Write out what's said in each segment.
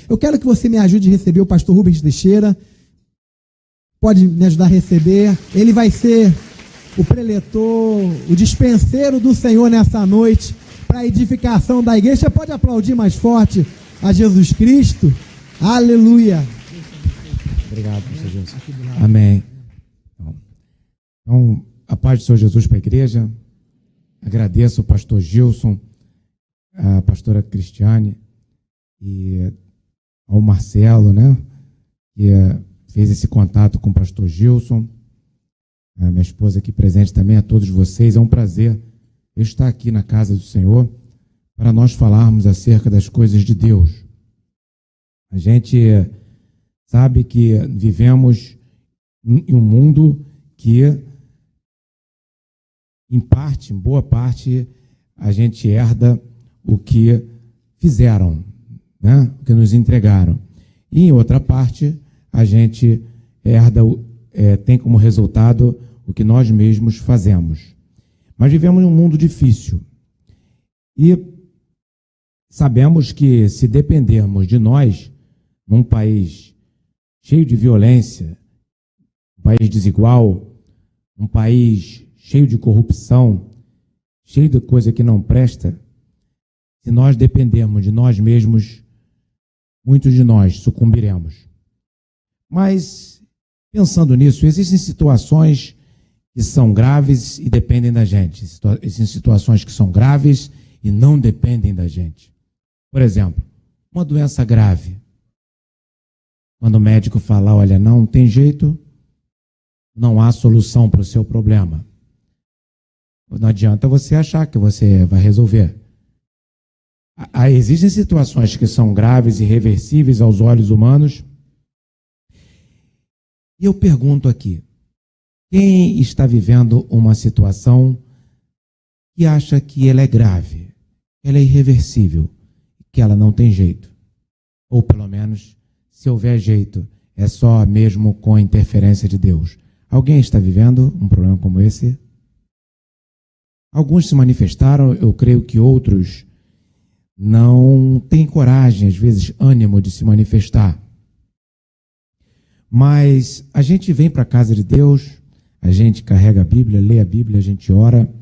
Eu quero que você me ajude a receber o pastor Rubens Teixeira. Pode me ajudar a receber. Ele vai ser o preletor, o dispenseiro do Senhor nessa noite, para a edificação da igreja. Você pode aplaudir mais forte a Jesus Cristo? Aleluia. Obrigado, pastor Gilson. Amém. Então, a paz do Senhor Jesus para a igreja. Agradeço ao pastor Gilson, a pastora Cristiane e ao Marcelo, né, que fez esse contato com o pastor Gilson, a minha esposa aqui presente também, a todos vocês. É um prazer eu estar aqui na casa do Senhor para nós falarmos acerca das coisas de Deus. A gente sabe que vivemos em um mundo que, em parte, em boa parte, a gente herda o que fizeram, né? O que nos entregaram. E, em outra parte, a gente herda, tem como resultado o que nós mesmos fazemos. Mas vivemos em um mundo difícil. E sabemos que, se dependermos de nós, num país cheio de violência, um país desigual, um país cheio de corrupção, cheio de coisa que não presta, se nós dependermos de nós mesmos, muitos de nós sucumbiremos. Mas, pensando nisso, existem situações que são graves e dependem da gente. Existem situações que são graves e não dependem da gente. Por exemplo, uma doença grave. Quando o médico fala, olha, não tem jeito, não há solução para o seu problema. Não adianta você achar que você vai resolver. Existem situações que são graves e irreversíveis aos olhos humanos. E eu pergunto aqui, quem está vivendo uma situação que acha que ela é grave, ela é irreversível, que ela não tem jeito? Ou pelo menos, se houver jeito, é só mesmo com a interferência de Deus. Alguém está vivendo um problema como esse? Alguns se manifestaram, eu creio que outros não têm coragem, às vezes ânimo de se manifestar. Mas a gente vem para a casa de Deus, a gente carrega a Bíblia, lê a Bíblia, a gente ora,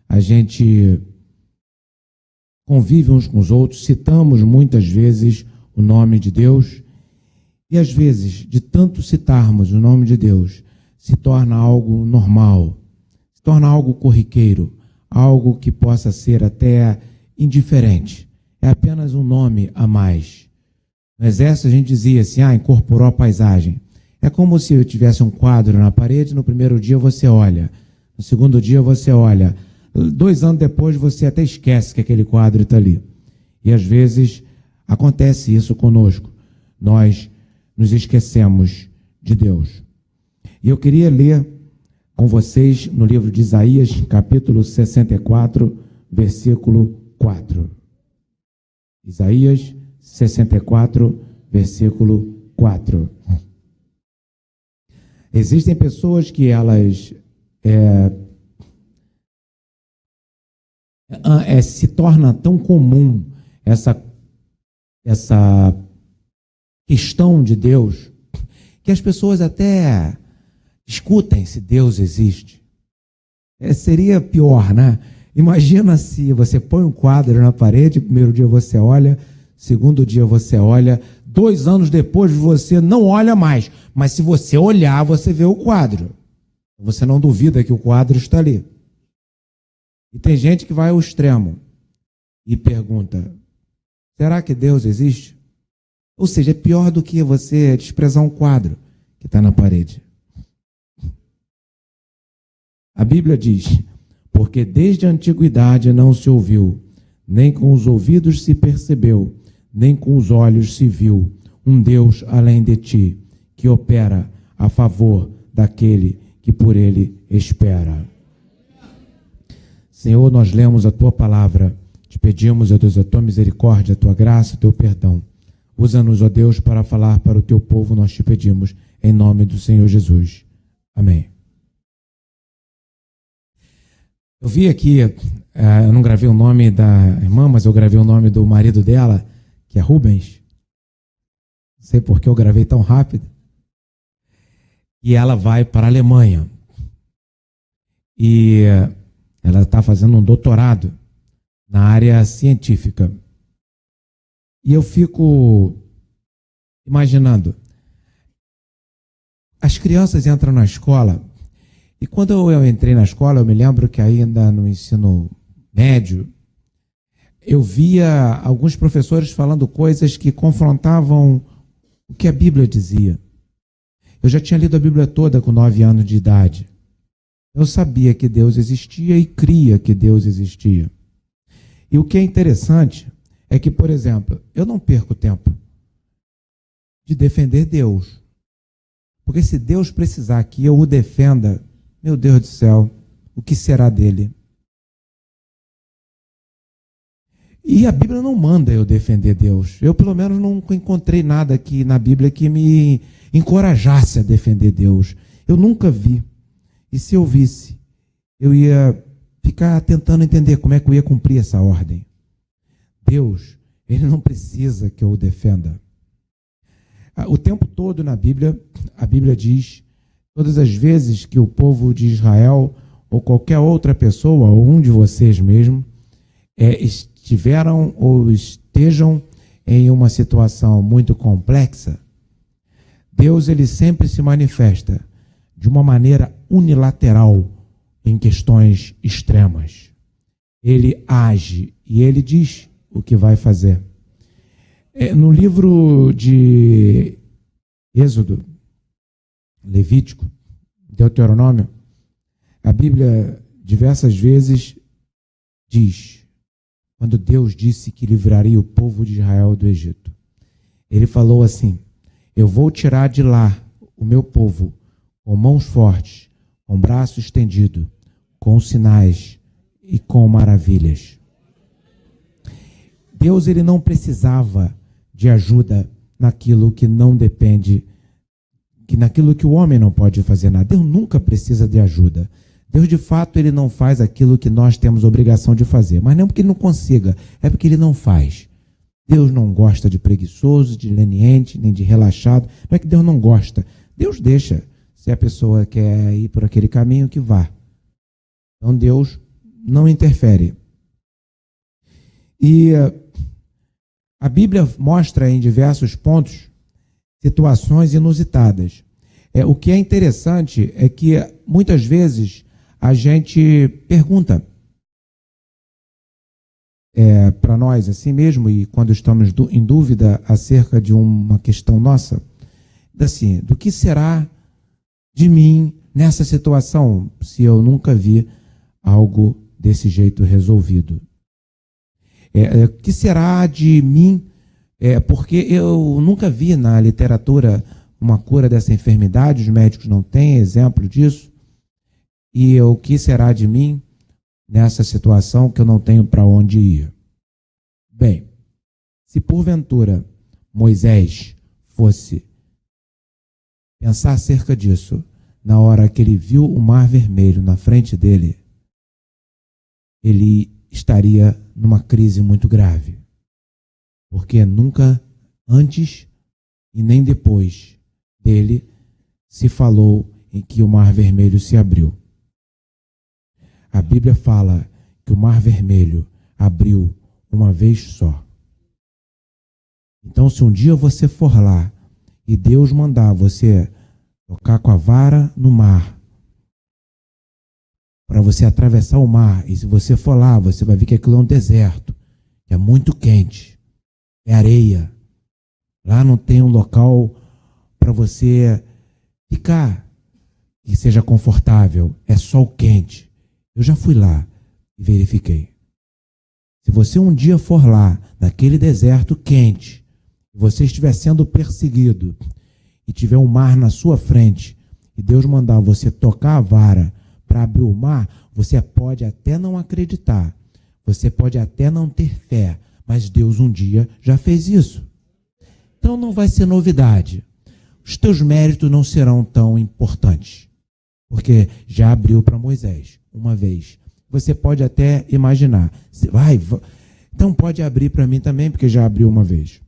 a gente convive uns com os outros, citamos muitas vezes o nome de Deus, e às vezes, de tanto citarmos o nome de Deus, se torna algo normal, se torna algo corriqueiro, algo que possa ser até indiferente. É apenas um nome a mais. No exército a gente dizia assim, incorporou a paisagem. É como se eu tivesse um quadro na parede, no primeiro dia você olha, no segundo dia você olha, 2 anos depois você até esquece que aquele quadro está ali. E às vezes acontece isso conosco. Nós nos esquecemos de Deus. E eu queria ler com vocês no livro de Isaías, capítulo 64, versículo 4. Isaías 64, versículo 4. Existem pessoas que elas se torna tão comum essa questão de Deus, que as pessoas até discutem se Deus existe. Seria pior, né? Imagina se você põe um quadro na parede, primeiro dia você olha, segundo dia você olha, 2 anos depois você não olha mais, mas se você olhar, você vê o quadro. Você não duvida que o quadro está ali. E tem gente que vai ao extremo e pergunta, será que Deus existe? Ou seja, é pior do que você desprezar um quadro que está na parede. A Bíblia diz, porque desde a antiguidade não se ouviu, nem com os ouvidos se percebeu, nem com os olhos se viu, um Deus além de ti, que opera a favor daquele que por ele espera. Senhor, nós lemos a tua palavra, te pedimos, ó Deus, a tua misericórdia, a tua graça, o teu perdão. Usa-nos, ó Deus, para falar para o teu povo, nós te pedimos, em nome do Senhor Jesus. Amém. Eu vi aqui, eu não gravei o nome da irmã, mas eu gravei o nome do marido dela, que é Rubens. sei porque eu gravei tão rápido. E ela vai para a Alemanha. E ela está fazendo um doutorado na área científica. E eu fico imaginando, as crianças entram na escola, e quando eu entrei na escola, eu me lembro que ainda no ensino médio, eu via alguns professores falando coisas que confrontavam o que a Bíblia dizia. Eu já tinha lido a Bíblia toda com 9 anos de idade. Eu sabia que Deus existia e cria que Deus existia. E o que é interessante é que, por exemplo, eu não perco tempo de defender Deus. Porque se Deus precisar que eu o defenda, meu Deus do céu, o que será dele? E a Bíblia não manda eu defender Deus. Eu, pelo menos, nunca encontrei nada aqui na Bíblia que me encorajasse a defender Deus. Eu nunca vi. E se eu visse, eu ia ficar tentando entender como é que eu ia cumprir essa ordem. Deus, ele não precisa que eu o defenda. O tempo todo na Bíblia, a Bíblia diz, todas as vezes que o povo de Israel, ou qualquer outra pessoa, ou um de vocês mesmo, estiveram ou estejam em uma situação muito complexa, Deus ele sempre se manifesta de uma maneira unilateral em questões extremas. Ele age e ele diz o que vai fazer. No livro de Êxodo, Levítico, Deuteronômio, a Bíblia diversas vezes diz, quando Deus disse que livraria o povo de Israel do Egito, ele falou assim: eu vou tirar de lá o meu povo com mãos fortes, com braço estendido, com sinais e com maravilhas. Deus ele não precisava de ajuda naquilo que não depende, naquilo que o homem não pode fazer nada. Deus nunca precisa de ajuda. Deus, de fato, ele não faz aquilo que nós temos obrigação de fazer. Mas não porque ele não consiga, é porque ele não faz. Deus não gosta de preguiçoso, de leniente, nem de relaxado. Não é que Deus não gosta. Deus deixa. Se a pessoa quer ir por aquele caminho, que vá. Então Deus não interfere. E a Bíblia mostra em diversos pontos situações inusitadas. O que é interessante é que muitas vezes a gente pergunta para nós assim mesmo, e quando estamos em dúvida acerca de uma questão nossa, assim, do que será de mim nessa situação, se eu nunca vi algo desse jeito resolvido? O que será de mim? Porque eu nunca vi na literatura uma cura dessa enfermidade, os médicos não têm exemplo disso. E o que será de mim nessa situação que eu não tenho para onde ir? Bem, se porventura Moisés fosse pensar acerca disso, na hora que ele viu o Mar Vermelho na frente dele, ele estaria numa crise muito grave. Porque nunca antes e nem depois dele se falou em que o Mar Vermelho se abriu. A Bíblia fala que o Mar Vermelho abriu uma vez só. Então, se um dia você for lá e Deus mandar você tocar com a vara no mar, para você atravessar o mar, e se você for lá, você vai ver que aquilo é um deserto, que é muito quente, é areia. Lá não tem um local para você ficar que seja confortável, é sol quente. Eu já fui lá e verifiquei. Se você um dia for lá, naquele deserto quente, e você estiver sendo perseguido, e tiver um mar na sua frente, e Deus mandar você tocar a vara para abrir o mar, você pode até não acreditar, você pode até não ter fé, mas Deus um dia já fez isso. Então não vai ser novidade. Os teus méritos não serão tão importantes, porque já abriu para Moisés uma vez. Você pode até imaginar, então pode abrir para mim também, porque já abriu uma vez.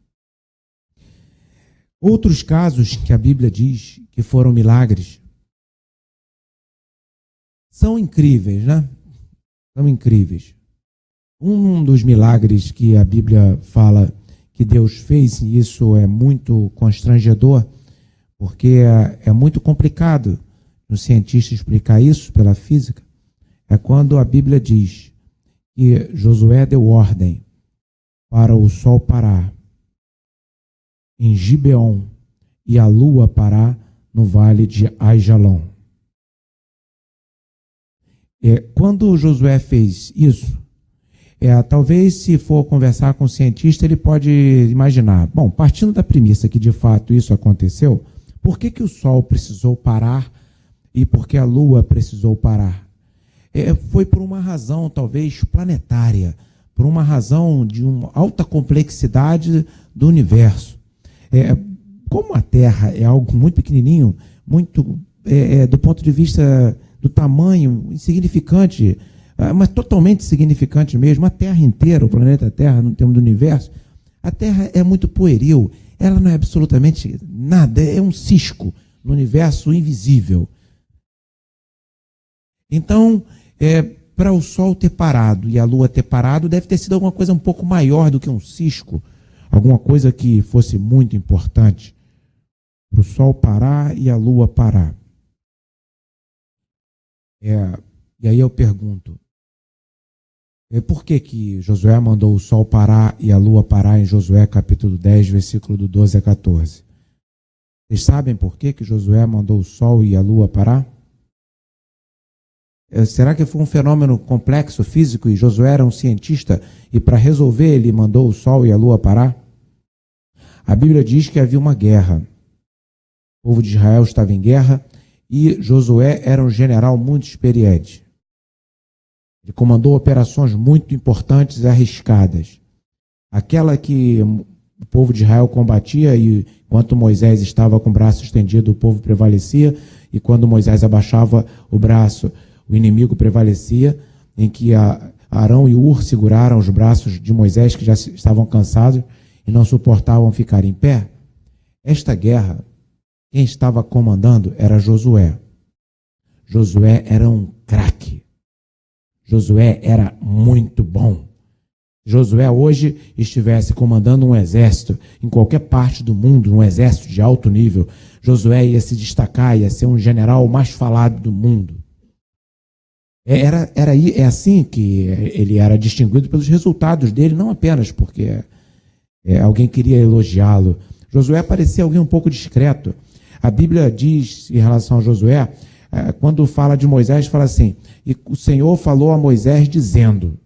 Outros casos que a Bíblia diz que foram milagres são incríveis, né? São incríveis. Um dos milagres que a Bíblia fala que Deus fez, e isso é muito constrangedor, porque é muito complicado um cientista explicar isso pela física, é quando a Bíblia diz que Josué deu ordem para o sol parar em Gibeon e a lua parar no vale de Aijalon. Quando Josué fez isso, talvez se for conversar com um cientista, ele pode imaginar, bom, partindo da premissa que de fato isso aconteceu, por que o sol precisou parar e por que a lua precisou parar? Foi por uma razão talvez planetária, por uma razão de uma alta complexidade do universo. Como a Terra é algo muito pequenininho, muito do ponto de vista do tamanho insignificante, mas totalmente significante mesmo, a Terra inteira, o planeta Terra, no termo do universo, a Terra é muito pueril, ela não é absolutamente nada, é um cisco no universo invisível. Então, para o Sol ter parado e a Lua ter parado, deve ter sido alguma coisa um pouco maior do que um cisco, alguma coisa que fosse muito importante, para o Sol parar e a Lua parar. E aí eu pergunto, por que Josué mandou o sol parar e a lua parar em Josué capítulo 10, versículo do 12 a 14? Vocês sabem por que Josué mandou o sol e a lua parar? Será que foi um fenômeno complexo físico e Josué era um cientista e para resolver ele mandou o sol e a lua parar? A Bíblia diz que havia uma guerra. O povo de Israel estava em guerra e Josué era um general muito experiente. Ele comandou operações muito importantes e arriscadas. Aquela que o povo de Israel combatia e enquanto Moisés estava com o braço estendido, o povo prevalecia, e quando Moisés abaixava o braço, o inimigo prevalecia, em que Arão e Hur seguraram os braços de Moisés, que já estavam cansados e não suportavam ficar em pé. Esta guerra, quem estava comandando era Josué. Josué era um craque. Josué era muito bom. Se Josué hoje estivesse comandando um exército em qualquer parte do mundo, um exército de alto nível, Josué ia se destacar, ia ser um general mais falado do mundo. É assim que ele era distinguido pelos resultados dele, não apenas porque alguém queria elogiá-lo. Josué parecia alguém um pouco discreto. A Bíblia diz em relação a Josué, quando fala de Moisés, fala assim, e o Senhor falou a Moisés dizendo,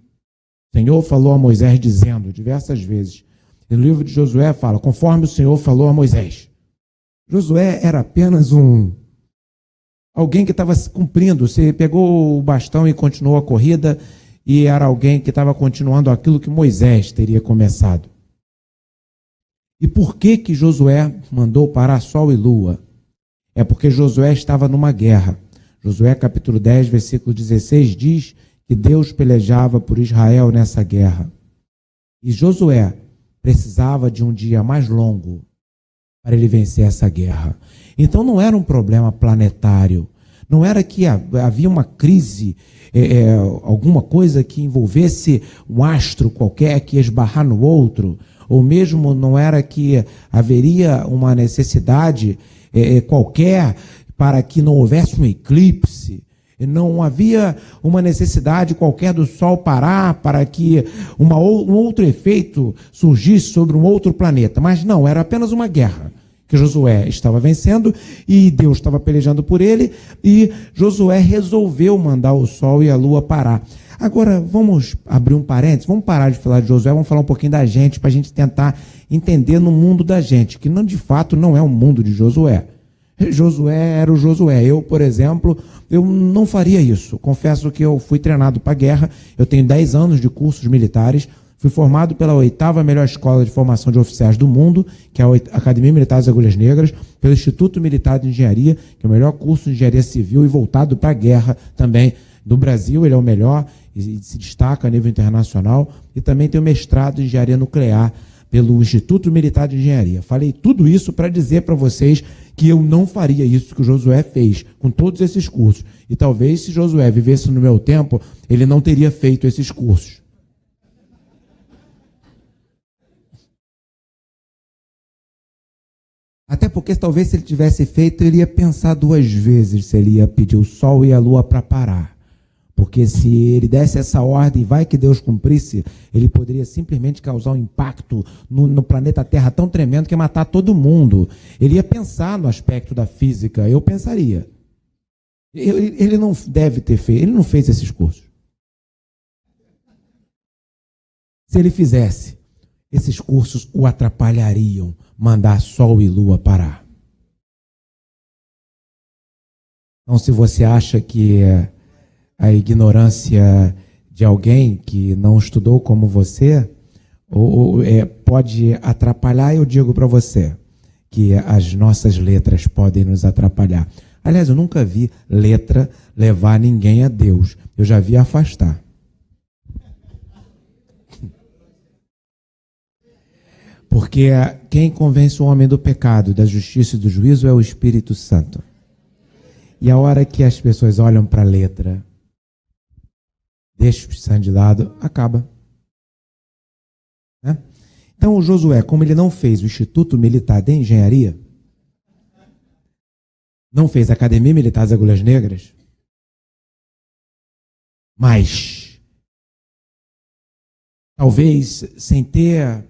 diversas vezes. E no livro de Josué fala, conforme o Senhor falou a Moisés. Josué era apenas alguém que estava cumprindo. Você pegou o bastão e continuou a corrida, e era alguém que estava continuando aquilo que Moisés teria começado. E por que Josué mandou parar sol e lua? É porque Josué estava numa guerra. Josué capítulo 10, versículo 16 diz que Deus pelejava por Israel nessa guerra. E Josué precisava de um dia mais longo para ele vencer essa guerra. Então não era um problema planetário. Não era que havia uma crise, alguma coisa que envolvesse um astro qualquer que ia esbarrar no outro, ou mesmo não era que haveria uma necessidade qualquer para que não houvesse um eclipse, não havia uma necessidade qualquer do Sol parar para que um outro efeito surgisse sobre um outro planeta, mas não, era apenas uma guerra que Josué estava vencendo e Deus estava pelejando por ele e Josué resolveu mandar o Sol e a Lua parar. Agora, vamos abrir um parênteses, vamos parar de falar de Josué, vamos falar um pouquinho da gente, para a gente tentar entender no mundo da gente, que não, de fato não é o mundo de Josué. Josué era o Josué. Eu, por exemplo, eu não faria isso. Confesso que eu fui treinado para a guerra, eu tenho 10 anos de cursos militares, fui formado pela 8ª melhor escola de formação de oficiais do mundo, que é a Academia Militar das Agulhas Negras, pelo Instituto Militar de Engenharia, que é o melhor curso de engenharia civil e voltado para a guerra também do Brasil, ele é o melhor e se destaca a nível internacional, e também tem o mestrado em engenharia nuclear pelo Instituto Militar de Engenharia. Falei tudo isso para dizer para vocês que eu não faria isso que o Josué fez com todos esses cursos. E talvez se Josué vivesse no meu tempo, ele não teria feito esses cursos. Até porque talvez se ele tivesse feito, ele ia pensar 2 vezes se ele ia pedir o sol e a lua para parar. Porque se ele desse essa ordem, vai que Deus cumprisse, ele poderia simplesmente causar um impacto no planeta Terra tão tremendo que ia matar todo mundo. Ele ia pensar no aspecto da física, eu pensaria. Ele não deve ter feito, ele não fez esses cursos. Se ele fizesse, esses cursos o atrapalhariam, mandar sol e lua parar. Então, se você acha que a ignorância de alguém que não estudou como você pode atrapalhar, eu digo para você que as nossas letras podem nos atrapalhar. Aliás, eu nunca vi letra levar ninguém a Deus. Eu já vi afastar. Porque quem convence o homem do pecado, da justiça e do juízo é o Espírito Santo. E a hora que as pessoas olham para a letra, deixa o Espírito Santo de lado, acaba. Né? Então o Josué, como ele não fez o Instituto Militar de Engenharia, não fez a Academia Militar das Agulhas Negras, mas talvez sem ter,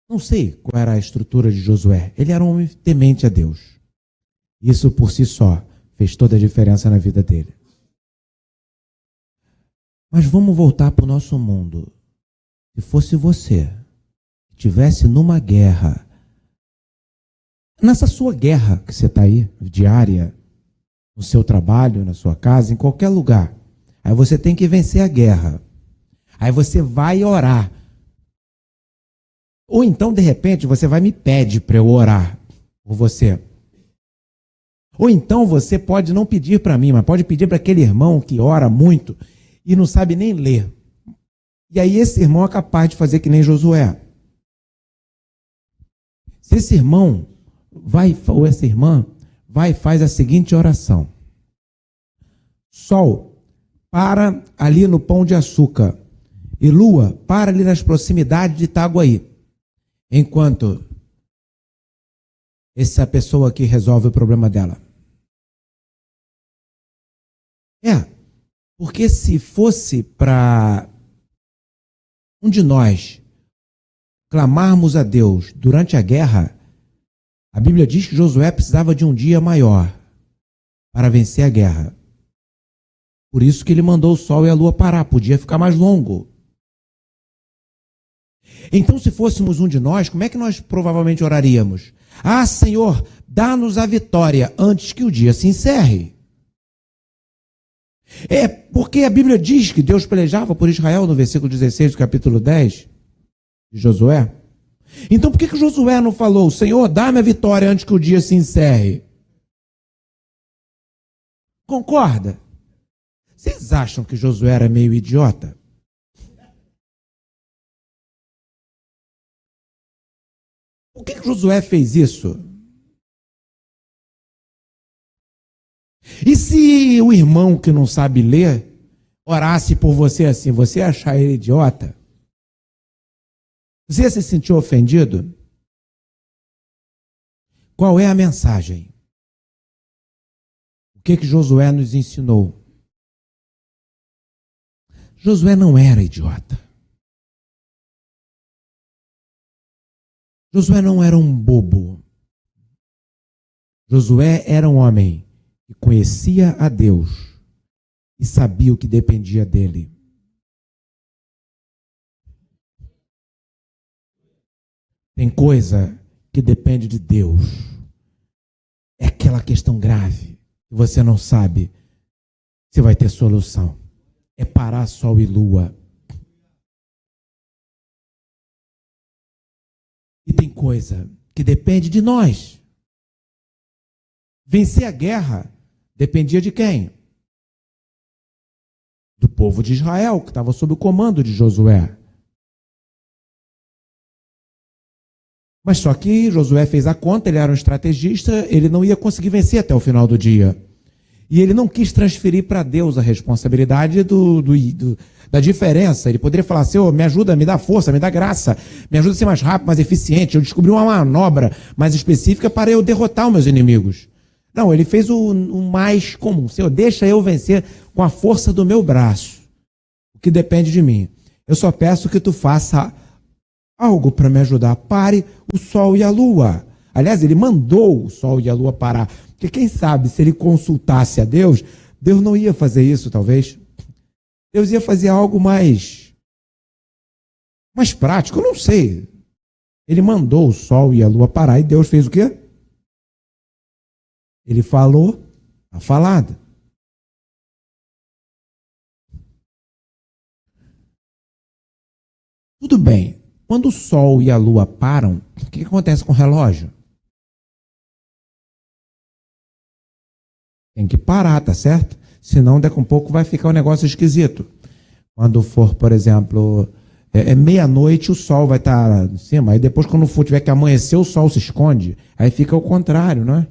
não sei qual era a estrutura de Josué, ele era um homem temente a Deus. Isso por si só fez toda a diferença na vida dele. Mas vamos voltar para o nosso mundo. Se fosse você, que estivesse numa guerra, nessa sua guerra que você está aí, diária, no seu trabalho, na sua casa, em qualquer lugar, aí você tem que vencer a guerra. Aí você vai orar. Ou então, de repente, você vai me pedir para eu orar por você. Ou então você pode não pedir para mim, mas pode pedir para aquele irmão que ora muito e não sabe nem ler. E aí esse irmão é capaz de fazer que nem Josué. Se esse irmão vai, ou essa irmã, vai e faz a seguinte oração. Sol, para ali no Pão de Açúcar. E lua, para ali nas proximidades de Itaguaí. Enquanto essa pessoa aqui resolve o problema dela. Porque se fosse para um de nós clamarmos a Deus durante a guerra, a Bíblia diz que Josué precisava de um dia maior para vencer a guerra. Por isso que ele mandou o sol e a lua parar, podia ficar mais longo. Então, se fôssemos um de nós, como é que nós provavelmente oraríamos? Ah, Senhor, dá-nos a vitória antes que o dia se encerre. É porque a Bíblia diz que Deus pelejava por Israel no versículo 16 do capítulo 10 de Josué. Então, por que Josué não falou, Senhor, dá-me a vitória antes que o dia se encerre? Concorda? Vocês acham que Josué era meio idiota? Por que Josué fez isso? E se o irmão que não sabe ler orasse por você assim, você ia achar ele idiota? Você se sentiu ofendido? Qual é a mensagem? O que Josué nos ensinou? Josué não era idiota. Josué não era um bobo. Josué era um homem que conhecia a Deus e sabia o que dependia dele. Tem coisa que depende de Deus. É aquela questão grave que você não sabe se vai ter solução. É parar sol e lua. E tem coisa que depende de nós. Vencer a guerra dependia de quem? Do povo de Israel, que estava sob o comando de Josué. Mas só que Josué fez a conta, ele era um estrategista, ele não ia conseguir vencer até o final do dia. E ele não quis transferir para Deus a responsabilidade da diferença. Ele poderia falar, Senhor, me ajuda, me dá força, me dá graça, me ajuda a ser mais rápido, mais eficiente. Eu descobri uma manobra mais específica para eu derrotar os meus inimigos. Não, ele fez o mais comum. Senhor, deixa eu vencer com a força do meu braço, o que depende de mim. Eu só peço que tu faça algo para me ajudar. Pare o sol e a lua. Aliás, ele mandou o sol e a lua parar. Porque quem sabe, se ele consultasse a Deus, Deus não ia fazer isso, talvez. Deus ia fazer algo mais prático, eu não sei. Ele mandou o sol e a lua parar e Deus fez o quê? Ele falou a falada. Tudo bem. Quando o sol e a lua param, o que acontece com o relógio? Tem que parar, tá certo? Senão, daqui a um pouco vai ficar um negócio esquisito. Quando for, por exemplo, meia-noite, o sol vai estar em cima. Aí depois, quando tiver que amanhecer, o sol se esconde. Aí fica o contrário, não é?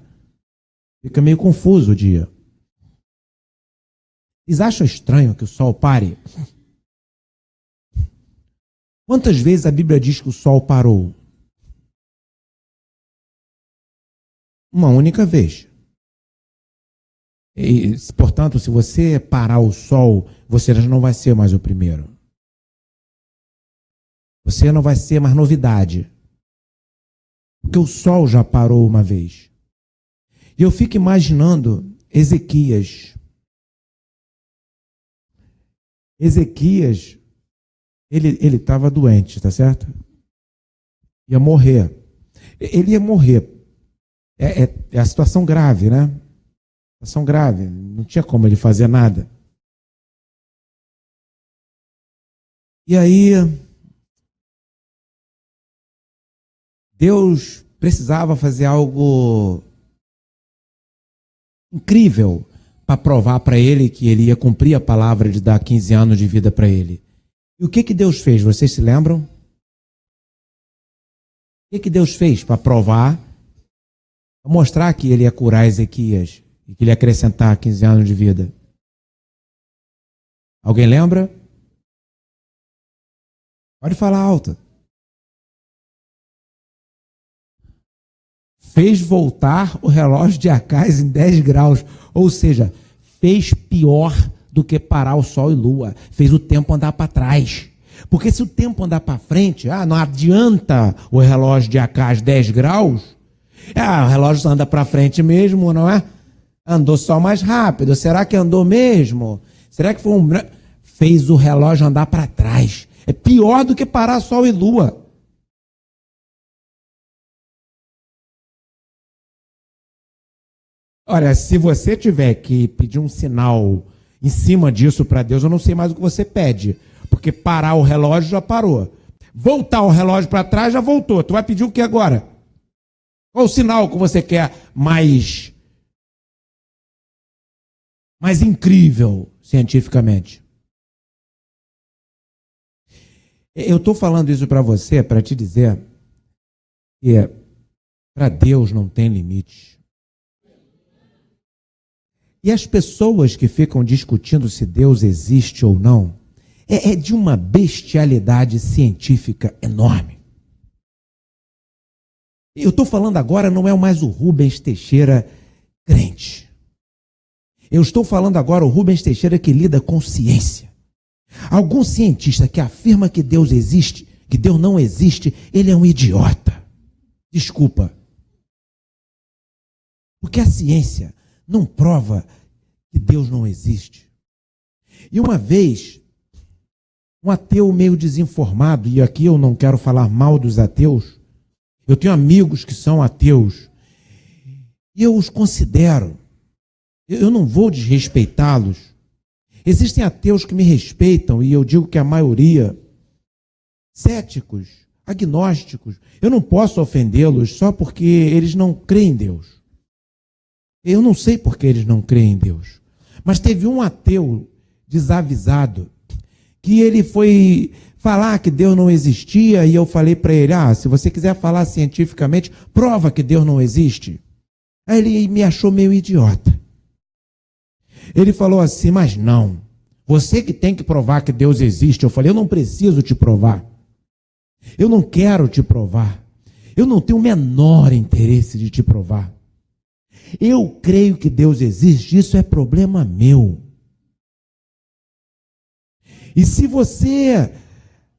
Fica meio confuso o dia. Vocês acham estranho que o sol pare? Quantas vezes a Bíblia diz que o sol parou? Uma única vez. E, portanto, se você parar o sol, você já não vai ser mais o primeiro. Você não vai ser mais novidade. Porque o sol já parou uma vez. E eu fico imaginando Ezequias. Ezequias, ele estava doente, tá certo? Ia morrer. Ele ia morrer. É a situação grave, né? Situação grave. Não tinha como ele fazer nada. E aí, Deus precisava fazer algo incrível para provar para ele que ele ia cumprir a palavra de dar 15 anos de vida para ele. E o que Deus fez? Vocês se lembram? O que Deus fez para provar, para mostrar que ele ia curar Ezequias e que ele ia acrescentar 15 anos de vida? Alguém lembra? Pode falar alto. Fez voltar o relógio de Acais em 10 graus. Ou seja, fez pior do que parar o sol e lua. Fez o tempo andar para trás. Porque se o tempo andar para frente, não adianta o relógio de Acais 10 graus. O relógio anda para frente mesmo, não é? Andou só mais rápido. Será que andou mesmo? Será que foi fez o relógio andar para trás. É pior do que parar sol e lua. Olha, se você tiver que pedir um sinal em cima disso para Deus, eu não sei mais o que você pede. Porque parar o relógio já parou. Voltar o relógio para trás já voltou. Tu vai pedir o que agora? Qual o sinal que você quer mais incrível cientificamente? Eu estou falando isso para você, para te dizer que para Deus não tem limite. E as pessoas que ficam discutindo se Deus existe ou não, é de uma bestialidade científica enorme. Eu estou falando agora, não é mais o Rubens Teixeira crente. Eu estou falando agora o Rubens Teixeira que lida com ciência. Algum cientista que afirma que Deus existe, que Deus não existe, ele é um idiota. Desculpa. Porque a ciência não prova que Deus não existe. E uma vez, um ateu meio desinformado, e aqui eu não quero falar mal dos ateus, eu tenho amigos que são ateus, e eu os considero, eu não vou desrespeitá-los. Existem ateus que me respeitam, e eu digo que a maioria, céticos, agnósticos, eu não posso ofendê-los só porque eles não creem em Deus. Eu não sei porque eles não creem em Deus. Mas teve um ateu desavisado que ele foi falar que Deus não existia, e eu falei para ele, se você quiser falar cientificamente, prova que Deus não existe. Aí ele me achou meio idiota. Ele falou assim, mas não, você que tem que provar que Deus existe. Eu falei, eu não preciso te provar. Eu não quero te provar. Eu não tenho o menor interesse de te provar. Eu creio que Deus existe, isso é problema meu. E se você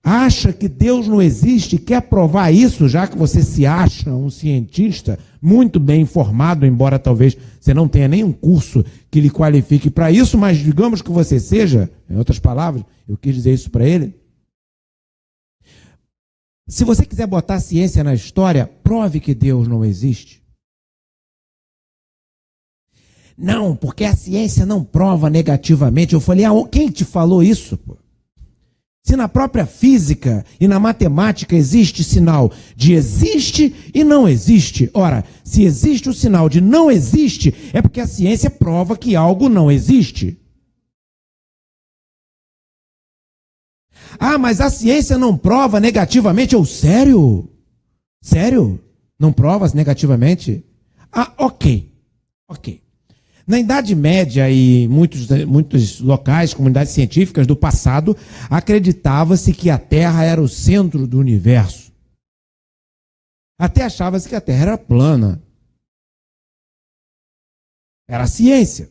acha que Deus não existe, quer provar isso, já que você se acha um cientista muito bem informado, embora talvez você não tenha nenhum curso que lhe qualifique para isso, mas digamos que você seja, em outras palavras, eu quis dizer isso para ele. Se você quiser botar ciência na história, prove que Deus não existe. Não, porque a ciência não prova negativamente. Eu falei, quem te falou isso, pô? Se na própria física e na matemática existe sinal de existe e não existe. Ora, se existe o sinal de não existe, é porque a ciência prova que algo não existe. Mas a ciência não prova negativamente. Sério? Sério? Não prova negativamente? Ok. Na Idade Média e muitos locais, comunidades científicas do passado, acreditava-se que a Terra era o centro do universo. Até achava-se que a Terra era plana. Era a ciência.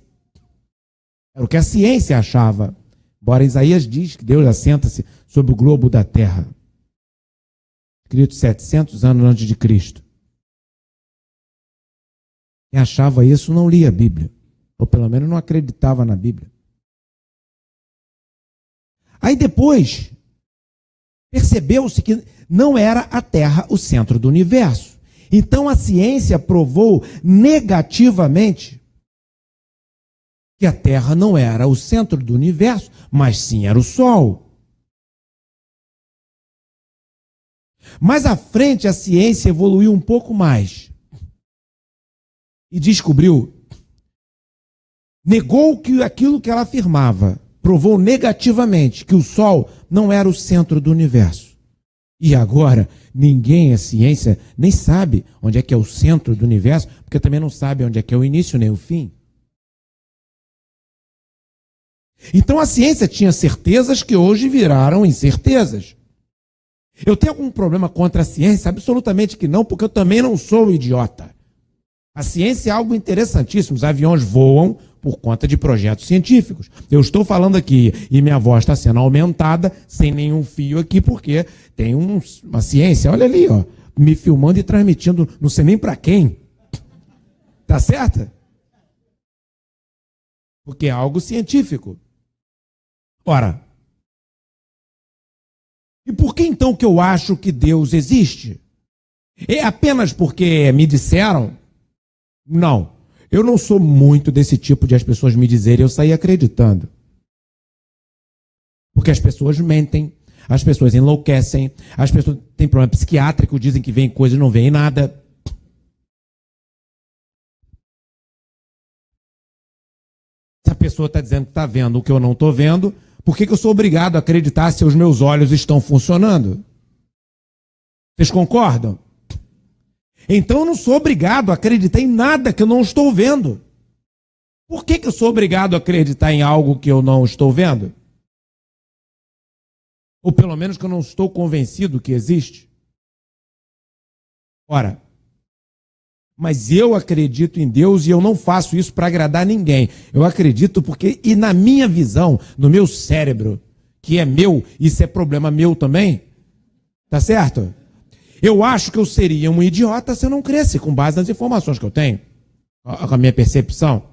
Era o que a ciência achava. Embora Isaías diz que Deus assenta-se sobre o globo da Terra. Escrito 700 anos antes de Cristo. Quem achava isso não lia a Bíblia. Ou pelo menos não acreditava na Bíblia. Aí depois, percebeu-se que não era a Terra o centro do universo. Então a ciência provou negativamente que a Terra não era o centro do universo, mas sim era o Sol. Mais à frente, a ciência evoluiu um pouco mais e negou que aquilo que ela afirmava, provou negativamente que o Sol não era o centro do universo. E agora, a ciência, nem sabe onde é que é o centro do universo, porque também não sabe onde é que é o início nem o fim. Então a ciência tinha certezas que hoje viraram incertezas. Eu tenho algum problema contra a ciência? Absolutamente que não, porque eu também não sou idiota. A ciência é algo interessantíssimo. Os aviões voam por conta de projetos científicos. Eu estou falando aqui e minha voz está sendo aumentada sem nenhum fio aqui, porque tem uma ciência, olha ali, me filmando e transmitindo, não sei nem para quem. Tá certo? Porque é algo científico. Ora, e por que então que eu acho que Deus existe? É apenas porque me disseram? Não. Eu não sou muito desse tipo de as pessoas me dizerem, eu saí acreditando. Porque as pessoas mentem, as pessoas enlouquecem, as pessoas têm problema psiquiátrico, dizem que vem coisa e não vem nada. Se a pessoa está dizendo que está vendo o que eu não estou vendo, por que eu sou obrigado a acreditar se os meus olhos estão funcionando? Vocês concordam? Então eu não sou obrigado a acreditar em nada que eu não estou vendo. Por que eu sou obrigado a acreditar em algo que eu não estou vendo? Ou pelo menos que eu não estou convencido que existe? Ora, mas eu acredito em Deus e eu não faço isso para agradar ninguém. Eu acredito porque, e na minha visão, no meu cérebro, que é meu, isso é problema meu também, tá certo? Eu acho que eu seria um idiota se eu não cresce com base nas informações que eu tenho, com a minha percepção.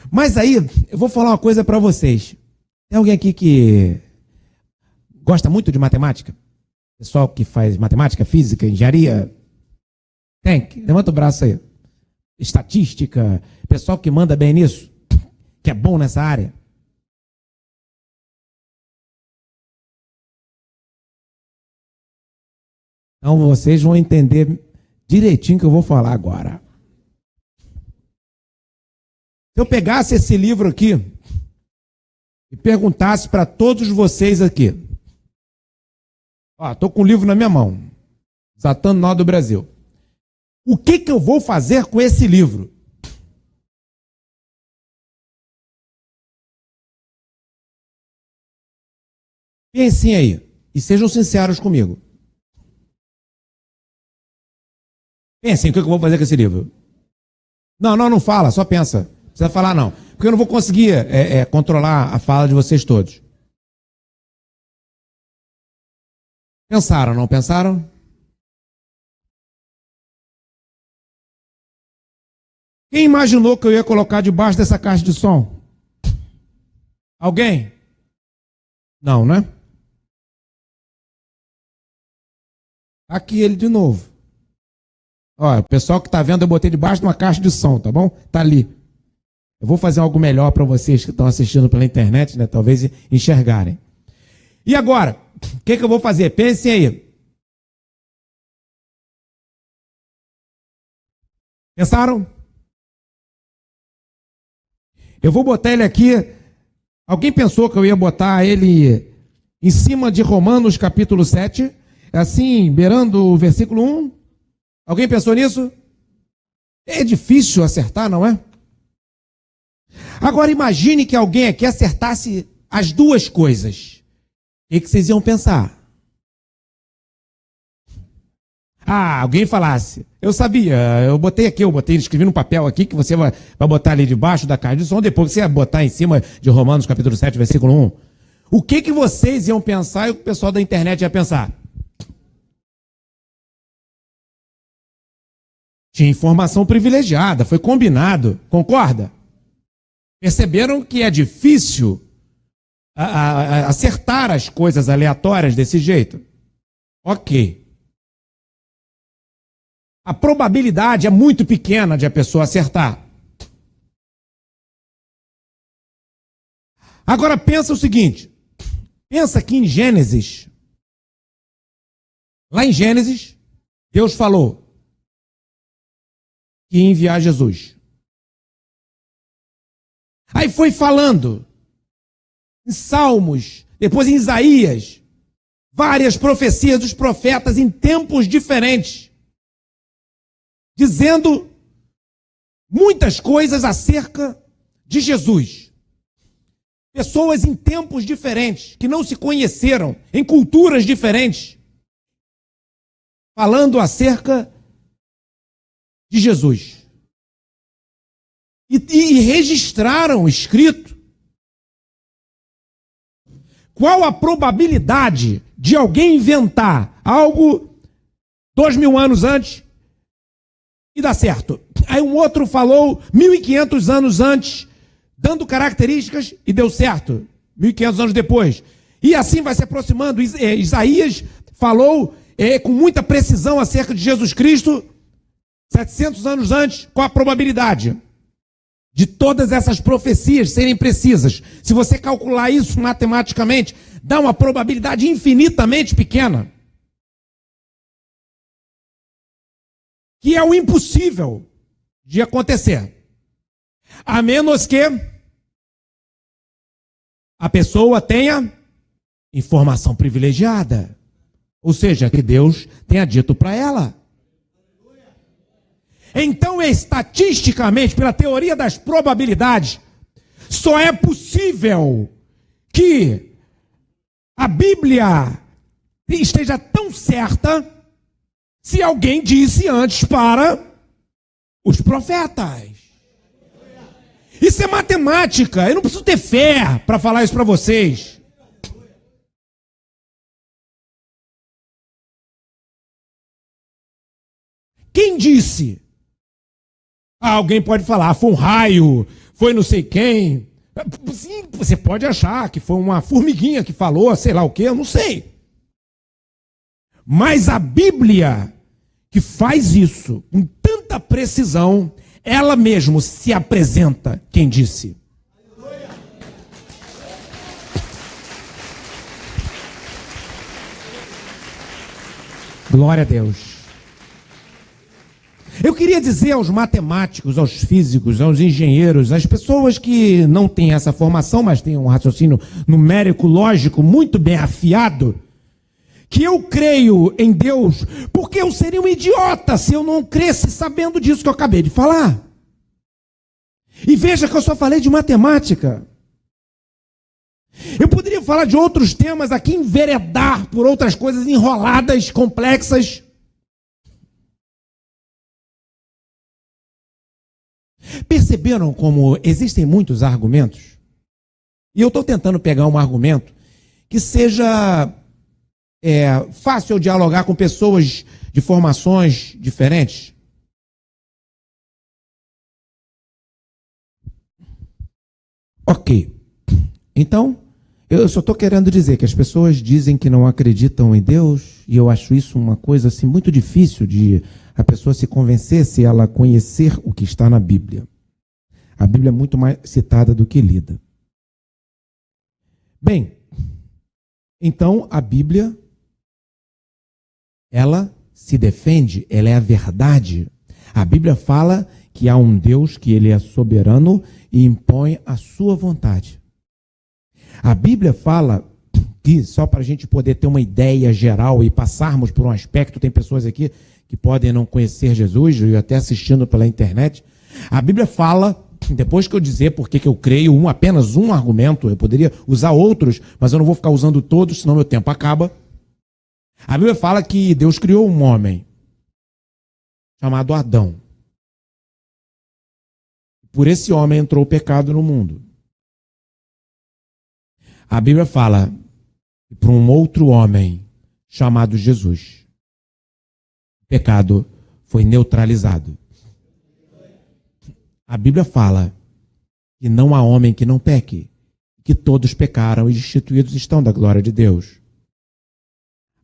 Mas aí, eu vou falar uma coisa para vocês. Tem alguém aqui que gosta muito de matemática? Pessoal que faz matemática, física, engenharia? Tem? Levanta o braço aí. Estatística, pessoal que manda bem nisso, que é bom nessa área. Então vocês vão entender direitinho o que eu vou falar agora. Se eu pegasse esse livro aqui e perguntasse para todos vocês aqui, estou com o livro na minha mão, Desatando Nó do Brasil, o que eu vou fazer com esse livro? Pensem aí e sejam sinceros comigo. Pensem, o que eu vou fazer com esse livro? Não fala, só pensa. Não precisa falar não, porque eu não vou conseguir controlar a fala de vocês todos. Pensaram, não pensaram? Quem imaginou que eu ia colocar debaixo dessa caixa de som? Alguém? Não, né? Aqui ele de novo. Olha, o pessoal que está vendo, eu botei debaixo de uma caixa de som, tá bom? Tá ali. Eu vou fazer algo melhor para vocês que estão assistindo pela internet, né? Talvez enxergarem. E agora, o que eu vou fazer? Pensem aí. Pensaram? Eu vou botar ele aqui. Alguém pensou que eu ia botar ele em cima de Romanos capítulo 7? Assim, beirando o versículo 1? Alguém pensou nisso? É difícil acertar, não é? Agora imagine que alguém aqui acertasse as duas coisas. O que vocês iam pensar? Alguém falasse, eu sabia, eu escrevi no papel aqui que você vai botar ali debaixo da caixa de som, depois você ia botar em cima de Romanos capítulo 7, versículo 1. O que vocês iam pensar e o pessoal da internet ia pensar? Tinha informação privilegiada, foi combinado, concorda? Perceberam que é difícil acertar as coisas aleatórias desse jeito? Ok. A probabilidade é muito pequena de a pessoa acertar. Agora pensa o seguinte, pensa que em Gênesis, lá em Gênesis, Deus falou que ia enviar Jesus. Aí foi falando em Salmos, depois em Isaías, várias profecias dos profetas em tempos diferentes, dizendo muitas coisas acerca de Jesus. Pessoas em tempos diferentes, que não se conheceram, em culturas diferentes, falando acerca de Jesus. E registraram escrito. Qual a probabilidade de alguém inventar algo 2000 anos antes e dar certo? Aí um outro falou 1500 anos antes, dando características e deu certo. 1500 anos depois. E assim vai se aproximando. Isaías falou com muita precisão acerca de Jesus Cristo 700 anos antes. Qual a probabilidade de todas essas profecias serem precisas? Se você calcular isso matematicamente, dá uma probabilidade infinitamente pequena. Que é o impossível de acontecer. A menos que a pessoa tenha informação privilegiada. Ou seja, que Deus tenha dito para ela. Então, estatisticamente, pela teoria das probabilidades, só é possível que a Bíblia esteja tão certa se alguém disse antes para os profetas. Isso é matemática, eu não preciso ter fé para falar isso para vocês. Quem disse? Alguém pode falar, foi um raio, foi não sei quem. Sim, você pode achar que foi uma formiguinha que falou, sei lá o quê, eu não sei. Mas a Bíblia, que faz isso com tanta precisão, ela mesmo se apresenta quem disse. Glória a Deus. Eu queria dizer aos matemáticos, aos físicos, aos engenheiros, às pessoas que não têm essa formação, mas têm um raciocínio numérico, lógico, muito bem afiado, que eu creio em Deus, porque eu seria um idiota se eu não cresce sabendo disso que eu acabei de falar. E veja que eu só falei de matemática. Eu poderia falar de outros temas aqui, enveredar por outras coisas enroladas, complexas. Perceberam como existem muitos argumentos? E eu estou tentando pegar um argumento que seja fácil dialogar com pessoas de formações diferentes. Ok. Então, eu só estou querendo dizer que as pessoas dizem que não acreditam em Deus, e eu acho isso uma coisa assim, muito difícil de a pessoa se convencer se ela conhecer o que está na Bíblia. A Bíblia é muito mais citada do que lida. Bem, então a Bíblia, ela se defende, ela é a verdade. A Bíblia fala que há um Deus que ele é soberano e impõe a sua vontade. A Bíblia fala que, só para a gente poder ter uma ideia geral e passarmos por um aspecto, tem pessoas aqui que podem não conhecer Jesus, e até assistindo pela internet, a Bíblia fala, depois que eu dizer por que eu creio, apenas um argumento, eu poderia usar outros, mas eu não vou ficar usando todos, senão meu tempo acaba. A Bíblia fala que Deus criou um homem chamado Adão. Por esse homem entrou o pecado no mundo. A Bíblia fala que por um outro homem chamado Jesus, o pecado foi neutralizado. A Bíblia fala que não há homem que não peque, que todos pecaram e destituídos estão da glória de Deus.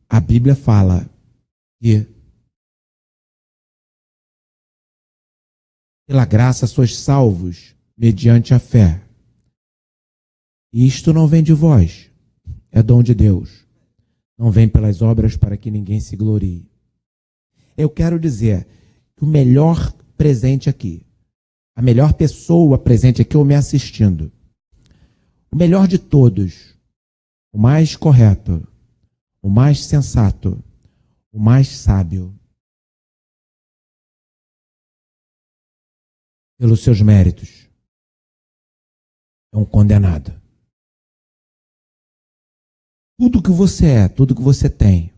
A Bíblia fala que pela graça sois salvos mediante a fé. E isto não vem de vós, é dom de Deus. Não vem pelas obras para que ninguém se glorie. Eu quero dizer que o melhor presente aqui, a melhor pessoa presente aqui ou me assistindo, o melhor de todos, o mais correto, o mais sensato, o mais sábio, pelos seus méritos, é um condenado. Tudo que você é, tudo que você tem,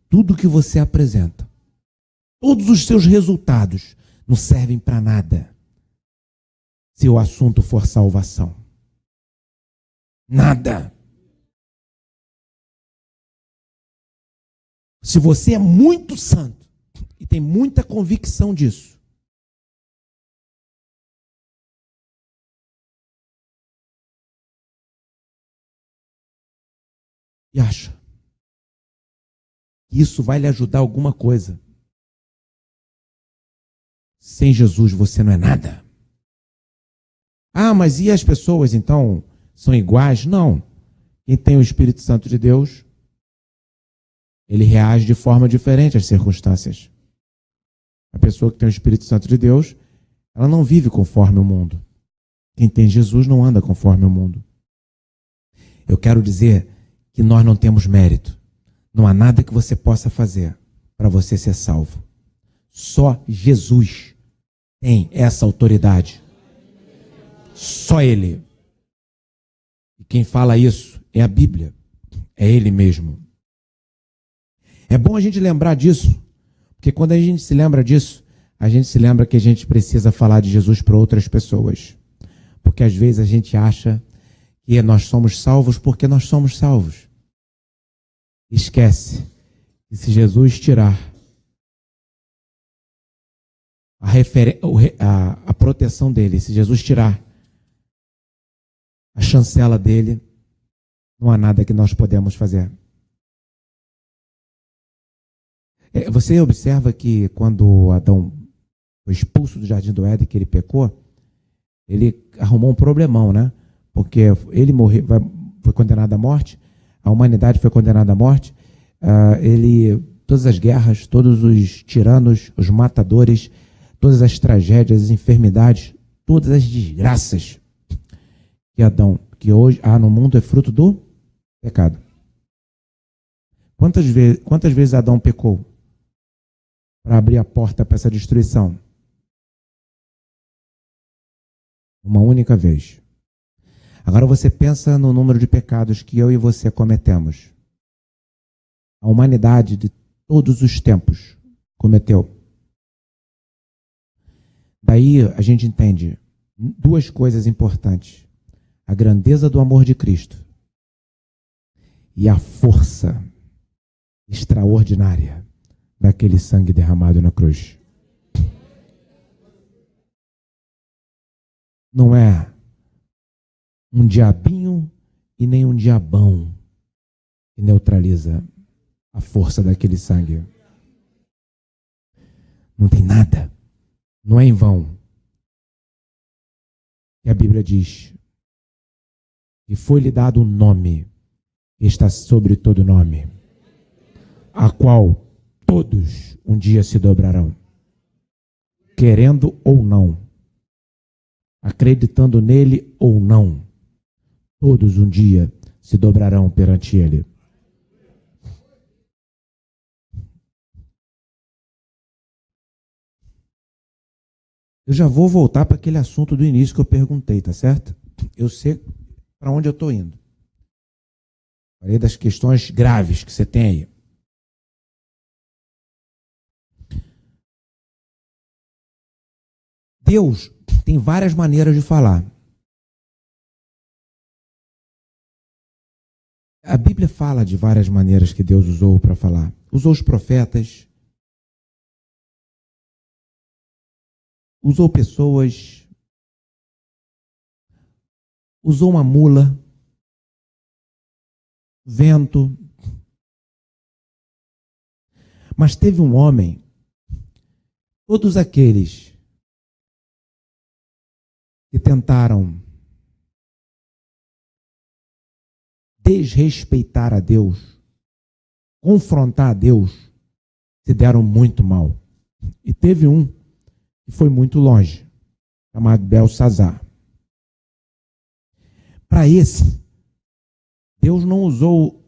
tudo que você apresenta, todos os seus resultados não servem para nada se o assunto for salvação. Nada. Se você é muito santo e tem muita convicção disso, e acha que isso vai lhe ajudar alguma coisa, sem Jesus você não é nada. Ah, mas e as pessoas então são iguais? Não. Quem tem o Espírito Santo de Deus, ele reage de forma diferente às circunstâncias. A pessoa que tem o Espírito Santo de Deus, ela não vive conforme o mundo. Quem tem Jesus não anda conforme o mundo. Eu quero dizer que nós não temos mérito. Não há nada que você possa fazer para você ser salvo. Só Jesus tem essa autoridade. Só Ele. E quem fala isso é a Bíblia. É Ele mesmo. É bom a gente lembrar disso, porque quando a gente se lembra disso, a gente se lembra que a gente precisa falar de Jesus para outras pessoas. Porque às vezes a gente acha que nós somos salvos porque nós somos salvos. Esquece que se Jesus tirar a proteção dele, se Jesus tirar a chancela dele, não há nada que nós podemos fazer. Você observa que quando Adão foi expulso do Jardim do Éden, que ele pecou, ele arrumou um problemão, né? Porque ele morreu, foi condenado à morte, a humanidade foi condenada à morte, todas as guerras, todos os tiranos, os matadores, todas as tragédias, as enfermidades, todas as desgraças que hoje há no mundo é fruto do pecado. Quantas vezes Adão pecou para abrir a porta para essa destruição? Uma única vez. Agora você pensa no número de pecados que eu e você cometemos. A humanidade de todos os tempos cometeu. Daí a gente entende duas coisas importantes: a grandeza do amor de Cristo e a força extraordinária daquele sangue derramado na cruz. Não é um diabinho e nem um diabão que neutraliza a força daquele sangue. Não tem nada. Não é em vão que a Bíblia diz que foi-lhe dado um nome que está sobre todo nome, a qual todos um dia se dobrarão, querendo ou não, acreditando nele ou não, todos um dia se dobrarão perante ele. Eu já vou voltar para aquele assunto do início que eu perguntei, tá certo? Eu sei para onde eu estou indo. Falei das questões graves que você tem aí. Deus tem várias maneiras de falar. A Bíblia fala de várias maneiras que Deus usou para falar. Usou os profetas, usou pessoas, usou uma mula, vento. Mas teve um homem, todos aqueles que tentaram desrespeitar a Deus, confrontar a Deus, se deram muito mal. E teve um que foi muito longe, chamado Belsazar. Para esse, Deus não usou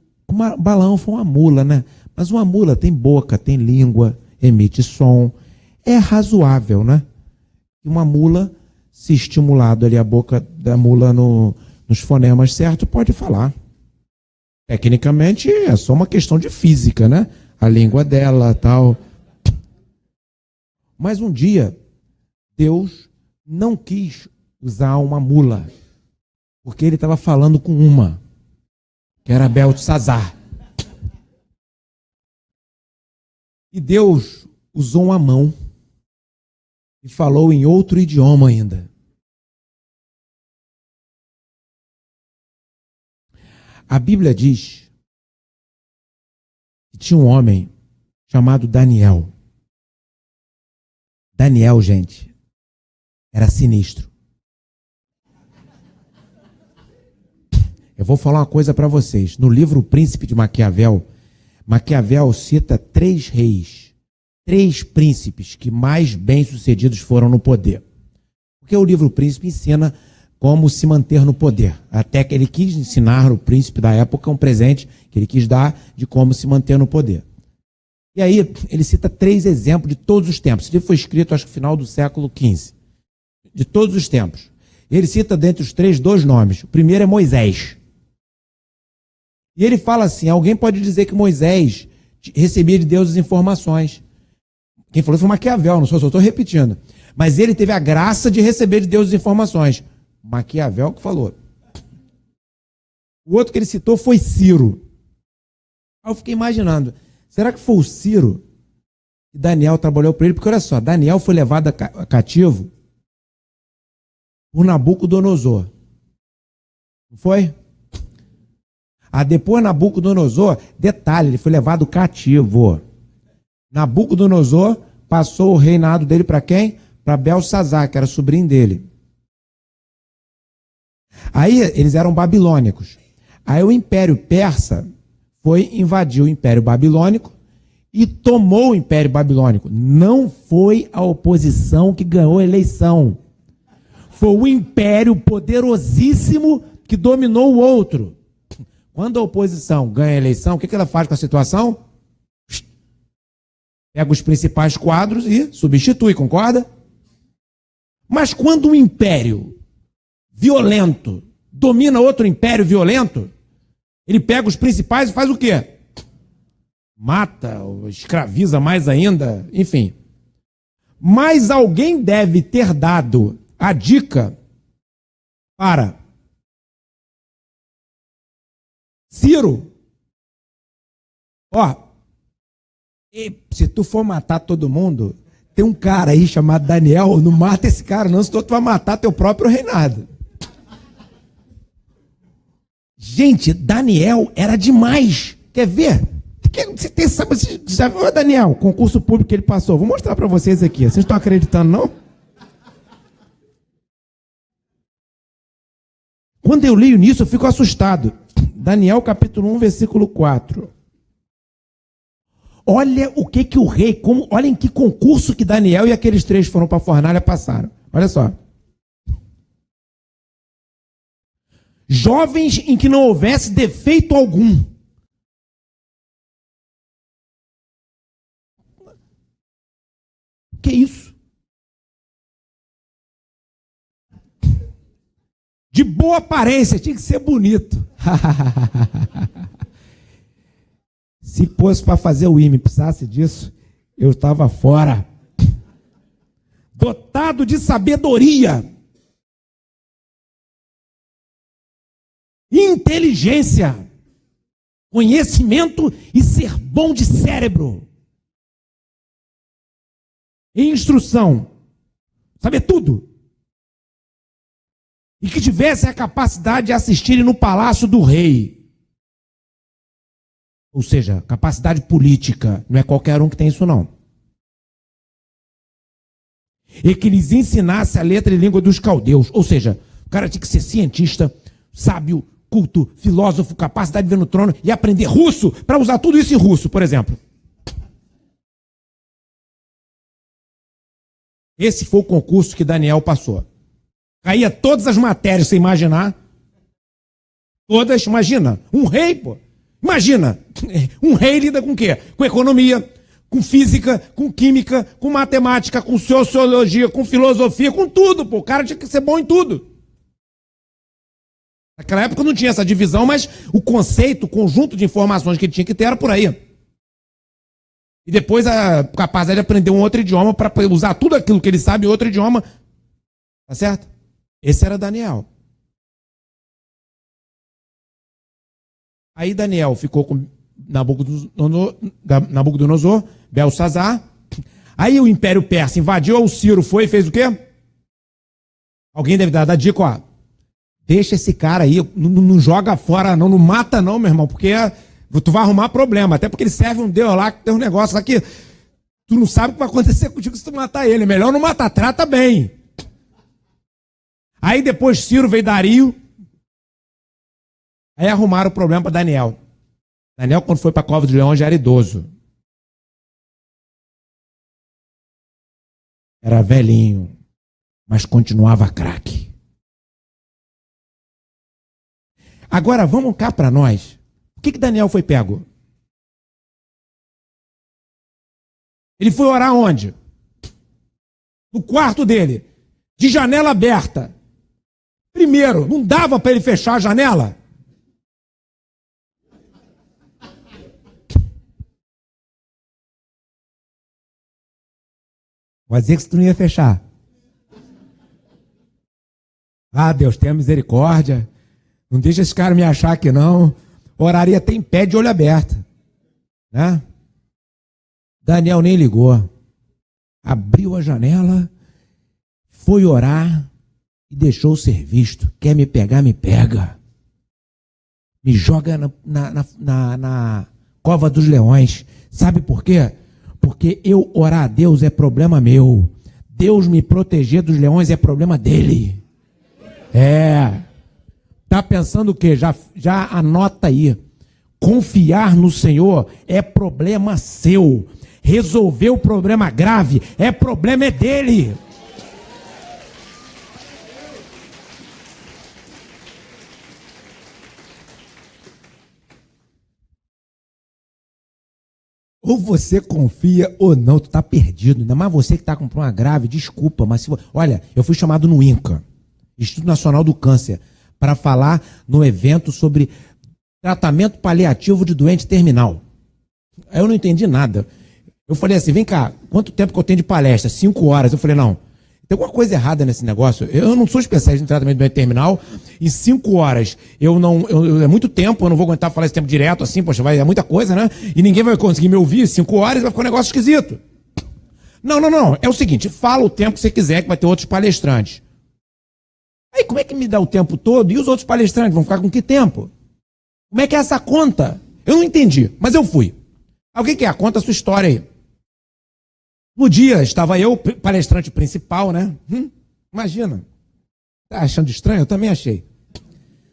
Balaão, foi uma mula, né? Mas uma mula tem boca, tem língua, emite som. É razoável, né? E uma mula, se estimulado ali a boca da mula nos fonemas certos, pode falar. Tecnicamente é só uma questão de física, né? A língua dela, tal. Mas um dia, Deus não quis usar uma mula, porque ele estava falando com uma, que era Belsazar. E Deus usou uma mão e falou em outro idioma ainda. A Bíblia diz que tinha um homem chamado Daniel. Daniel, gente, era sinistro. Eu vou falar uma coisa para vocês. No livro O Príncipe de Maquiavel, Maquiavel cita 3 reis, 3 príncipes que mais bem-sucedidos foram no poder. Porque o livro O Príncipe ensina como se manter no poder. Até que ele quis ensinar o príncipe da época um presente que ele quis dar de como se manter no poder. E aí ele cita 3 exemplos de todos os tempos. Esse livro foi escrito, acho que no final do século XV. De todos os tempos. Ele cita dentre os 3 2 nomes. O primeiro é Moisés. E ele fala assim, alguém pode dizer que Moisés recebia de Deus as informações. Quem falou foi Maquiavel, não sou, só estou repetindo. Mas ele teve a graça de receber de Deus as informações. Maquiavel que falou. O outro que ele citou foi Ciro. Aí eu fiquei imaginando, será que foi o Ciro que Daniel trabalhou para ele? Porque olha só, Daniel foi levado a cativo por Nabucodonosor. Não foi? Depois Nabucodonosor, detalhe, ele foi levado cativo. Nabucodonosor passou o reinado dele para quem? Para Belsazar, que era sobrinho dele. Aí eles eram babilônicos. Aí o Império Persa foi invadir o Império Babilônico e tomou o Império Babilônico. Não foi a oposição que ganhou a eleição. Foi o império poderosíssimo que dominou o outro. Quando a oposição ganha a eleição, o que ela faz com a situação? Pega os principais quadros e substitui, concorda? Mas quando um império violento domina outro império violento, ele pega os principais e faz o quê? Mata, ou escraviza mais ainda, enfim. Mas alguém deve ter dado a dica para Ciro. Ó, se tu for matar todo mundo, tem um cara aí chamado Daniel, não mata esse cara não, senão tu vai matar teu próprio reinado. Gente, Daniel era demais. Quer ver? Você sabe, ô Daniel, concurso público que ele passou. Vou mostrar para vocês aqui. Vocês estão acreditando, não? Quando eu leio nisso, eu fico assustado. Daniel, capítulo 1, versículo 4. Olha o que o rei, olha em que concurso que Daniel e aqueles três foram para a fornalha passaram. Olha só. Jovens em que não houvesse defeito algum. Que isso? De boa aparência, tinha que ser bonito. Se fosse para fazer o IME, precisasse disso, eu estava fora. Dotado de sabedoria, inteligência, conhecimento e ser bom de cérebro. E instrução, saber tudo. E que tivesse a capacidade de assistir no palácio do rei. Ou seja, capacidade política. Não é qualquer um que tem isso, não. E que lhes ensinasse a letra e língua dos caldeus. Ou seja, o cara tinha que ser cientista, sábio, culto, filósofo, capacidade de ver no trono e aprender russo para usar tudo isso em russo, por exemplo. Esse foi o concurso que Daniel passou. Caía todas as matérias, você imaginar. Todas, imagina. Um rei, pô. Imagina. Um rei lida com o quê? Com economia, com física, com química, com matemática, com sociologia, com filosofia, com tudo, pô. O cara tinha que ser bom em tudo. Naquela época não tinha essa divisão, mas o conceito, o conjunto de informações que ele tinha que ter era por aí. E depois a capacidade de aprender um outro idioma para usar tudo aquilo que ele sabe em outro idioma. Tá certo? Esse era Daniel. Aí Daniel ficou com Nabucodonosor, Belsazar. Aí o Império Persa invadiu, o Ciro foi e fez o quê? Alguém deve dar a dica, ó. Deixa esse cara aí, não joga fora não, não mata não, meu irmão, porque tu vai arrumar problema. Até porque ele serve um Deus lá, que tem um negócio lá que tu não sabe o que vai acontecer contigo se tu matar ele. Melhor não matar, trata bem. Aí depois Ciro veio Dario. Aí arrumaram o problema para Daniel. Daniel, quando foi para a cova dos leões, já era idoso. Era velhinho, mas continuava craque. Agora vamos cá para nós. Por que Daniel foi pego? Ele foi orar onde? No quarto dele, de janela aberta. Primeiro, não dava para ele fechar a janela? Vai dizer que tu não ia fechar. Ah, Deus, tenha misericórdia. Não deixa esse cara me achar que não. Oraria até em pé de olho aberto. Né? Daniel nem ligou. Abriu a janela, foi orar e deixou ser visto. Quer me pegar, me pega. Me joga na cova dos leões. Sabe por quê? Porque eu orar a Deus é problema meu. Deus me proteger dos leões é problema dele. Tá pensando o quê? Já anota aí. Confiar no Senhor é problema seu. Resolver o problema grave problema dele. Ou você confia ou não, tu tá perdido. Ainda mais você que tá com um problema grave, desculpa, mas olha, eu fui chamado no INCA, Instituto Nacional do Câncer, para falar no evento sobre tratamento paliativo de doente terminal. Aí eu não entendi nada. Eu falei assim, vem cá, quanto tempo que eu tenho de palestra? 5 horas. Eu falei, não, tem alguma coisa errada nesse negócio. Eu não sou especialista em tratamento de doente terminal. Em 5 horas, é muito tempo, eu não vou aguentar falar esse tempo direto, assim, poxa, é muita coisa, né? E ninguém vai conseguir me ouvir 5 horas, vai ficar um negócio esquisito. Não. É o seguinte, fala o tempo que você quiser, que vai ter outros palestrantes. Aí como é que me dá o tempo todo? E os outros palestrantes vão ficar com que tempo? Como é que é essa conta? Eu não entendi, mas eu fui. O que é? Conta a sua história aí. No dia, estava eu, palestrante principal, né? Imagina. Tá achando estranho? Eu também achei.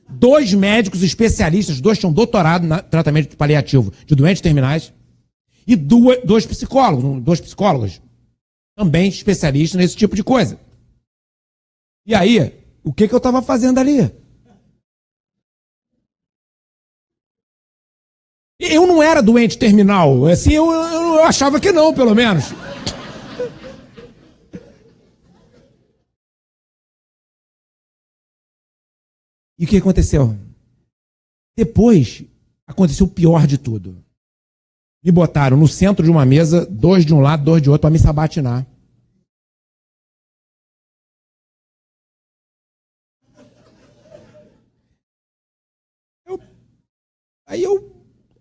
2 médicos especialistas, 2 tinham doutorado no tratamento paliativo de doentes terminais, e 2 psicólogos, 2 psicólogos, também especialistas nesse tipo de coisa. E aí, o que eu estava fazendo ali? Eu não era doente terminal, assim, eu achava que não, pelo menos. E o que aconteceu? Depois, aconteceu o pior de tudo. Me botaram no centro de uma mesa, 2 de um lado, 2 de outro, para me sabatinar.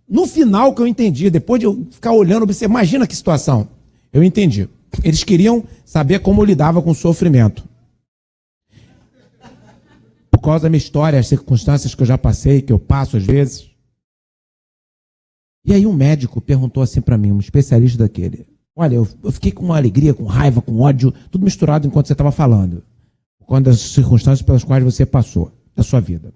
No final que eu entendi, depois de eu ficar olhando, você imagina que situação. Eu entendi. Eles queriam saber como eu lidava com o sofrimento. Por causa da minha história, as circunstâncias que eu já passei, que eu passo às vezes. E aí um médico perguntou assim para mim, um especialista daquele. Olha, eu fiquei com alegria, com raiva, com ódio, tudo misturado enquanto você estava falando. Por causa das circunstâncias pelas quais você passou, da sua vida.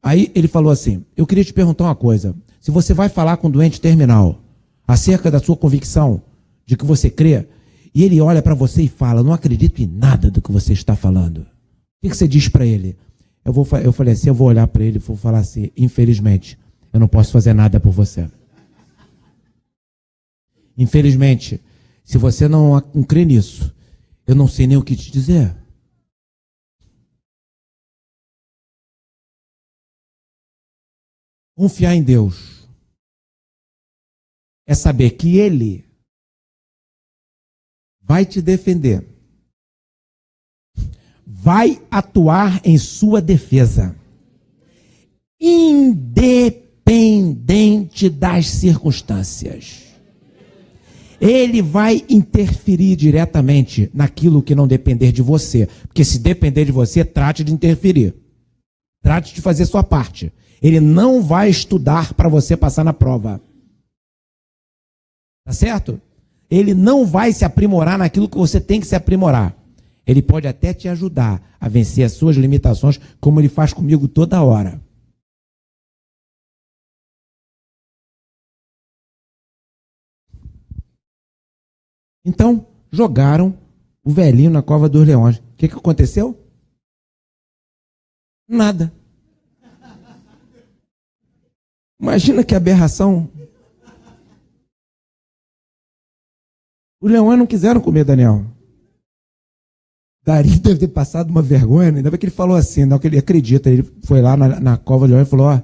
Aí ele falou assim, eu queria te perguntar uma coisa. Se você vai falar com um doente terminal acerca da sua convicção, de que você crê, e ele olha para você e fala, não acredito em nada do que você está falando. O que você diz para ele? Eu falei assim, eu vou olhar para ele e vou falar assim, infelizmente, eu não posso fazer nada por você. Infelizmente, se você não crê nisso, eu não sei nem o que te dizer. Confiar em Deus é saber que Ele vai te defender, vai atuar em sua defesa, independente das circunstâncias. Ele vai interferir diretamente naquilo que não depender de você, porque se depender de você, trate de interferir, trate de fazer sua parte. Ele não vai estudar para você passar na prova. Tá certo? Ele não vai se aprimorar naquilo que você tem que se aprimorar. Ele pode até te ajudar a vencer as suas limitações, como ele faz comigo toda hora. Então, jogaram o velhinho na cova dos leões. O que aconteceu? Nada. Imagina que aberração. Os leões não quiseram comer Daniel. Dario deve ter passado uma vergonha, ainda bem que ele falou assim, não que ele acredita. Ele foi lá na cova de leões e falou, ó,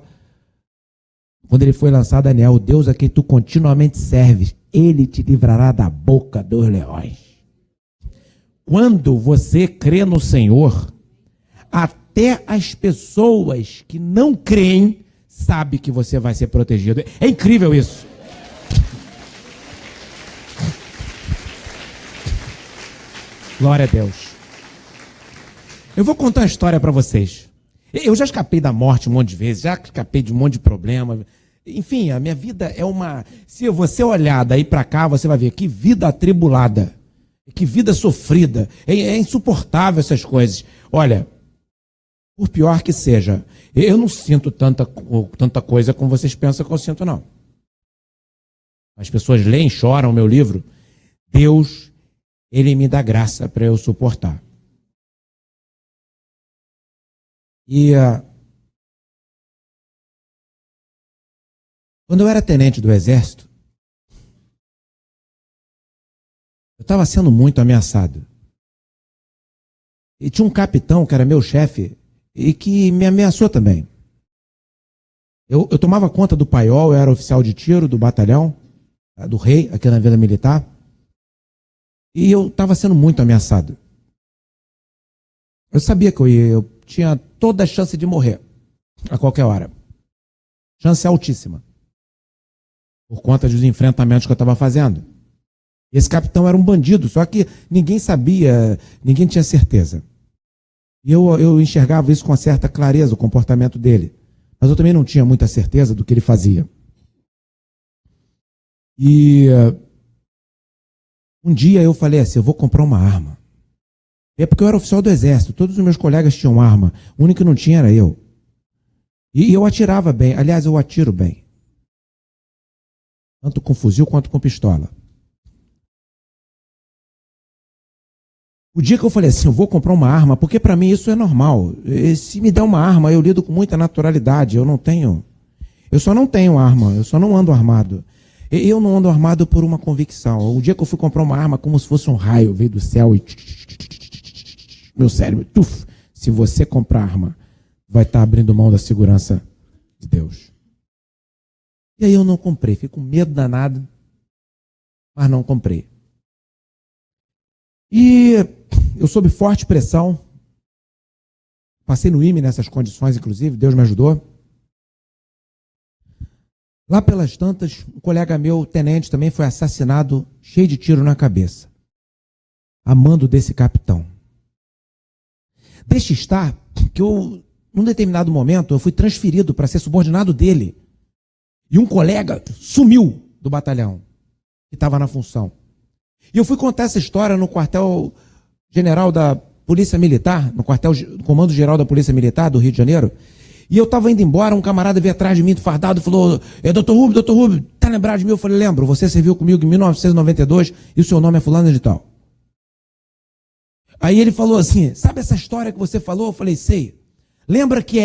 quando ele foi lançar Daniel, o Deus a quem tu continuamente serves, ele te livrará da boca dos leões. Quando você crê no Senhor, até as pessoas que não creem sabe que você vai ser protegido. É incrível isso. Glória a Deus. Eu vou contar uma história para vocês. Eu já escapei da morte um monte de vezes, já escapei de um monte de problema. Enfim, a minha vida é uma... Se você olhar daí para cá, você vai ver que vida atribulada, que vida sofrida. É insuportável essas coisas. Olha, Por pior que seja, eu não sinto tanta coisa como vocês pensam que eu sinto, não. As pessoas leem, choram o meu livro. Deus, Ele me dá graça para eu suportar. E quando eu era tenente do Exército, eu estava sendo muito ameaçado. E tinha um capitão que era meu chefe e que me ameaçou também. Eu tomava conta do paiol, eu era oficial de tiro do batalhão, do Rei, aqui na Vila Militar. E eu estava sendo muito ameaçado. Eu sabia que eu tinha toda a chance de morrer a qualquer hora. Chance altíssima. Por conta dos enfrentamentos que eu estava fazendo. Esse capitão era um bandido, só que ninguém sabia, ninguém tinha certeza. E eu enxergava isso com certa clareza, o comportamento dele. Mas eu também não tinha muita certeza do que ele fazia. E um dia eu falei assim, eu vou comprar uma arma. É porque eu era oficial do Exército, todos os meus colegas tinham arma, o único que não tinha era eu. E eu atirava bem, aliás, eu atiro bem. Tanto com fuzil quanto com pistola. O dia que eu falei assim, eu vou comprar uma arma, porque para mim isso é normal. E se me der uma arma, eu lido com muita naturalidade, eu só não tenho arma, eu só não ando armado. Eu não ando armado por uma convicção. O dia que eu fui comprar uma arma, como se fosse um raio, veio do céu e... Meu cérebro, se você comprar arma, vai estar abrindo mão da segurança de Deus. E aí eu não comprei, fiquei com medo danado, mas não comprei. E eu sob forte pressão, passei no IME nessas condições, inclusive, Deus me ajudou. Lá pelas tantas, um colega meu, tenente, também foi assassinado, cheio de tiro na cabeça, a mando desse capitão. Deixe estar que eu, num determinado momento, eu fui transferido para ser subordinado dele. E um colega sumiu do batalhão, que estava na função. E eu fui contar essa história no quartel-general da Polícia Militar, no Comando-Geral da Polícia Militar do Rio de Janeiro. E eu estava indo embora, um camarada veio atrás de mim, fardado, falou, doutor Rubens, tá lembrado de mim? Eu falei, lembro, você serviu comigo em 1992 e o seu nome é fulano de tal. Aí ele falou assim, sabe essa história que você falou? Eu falei, sei. Lembra que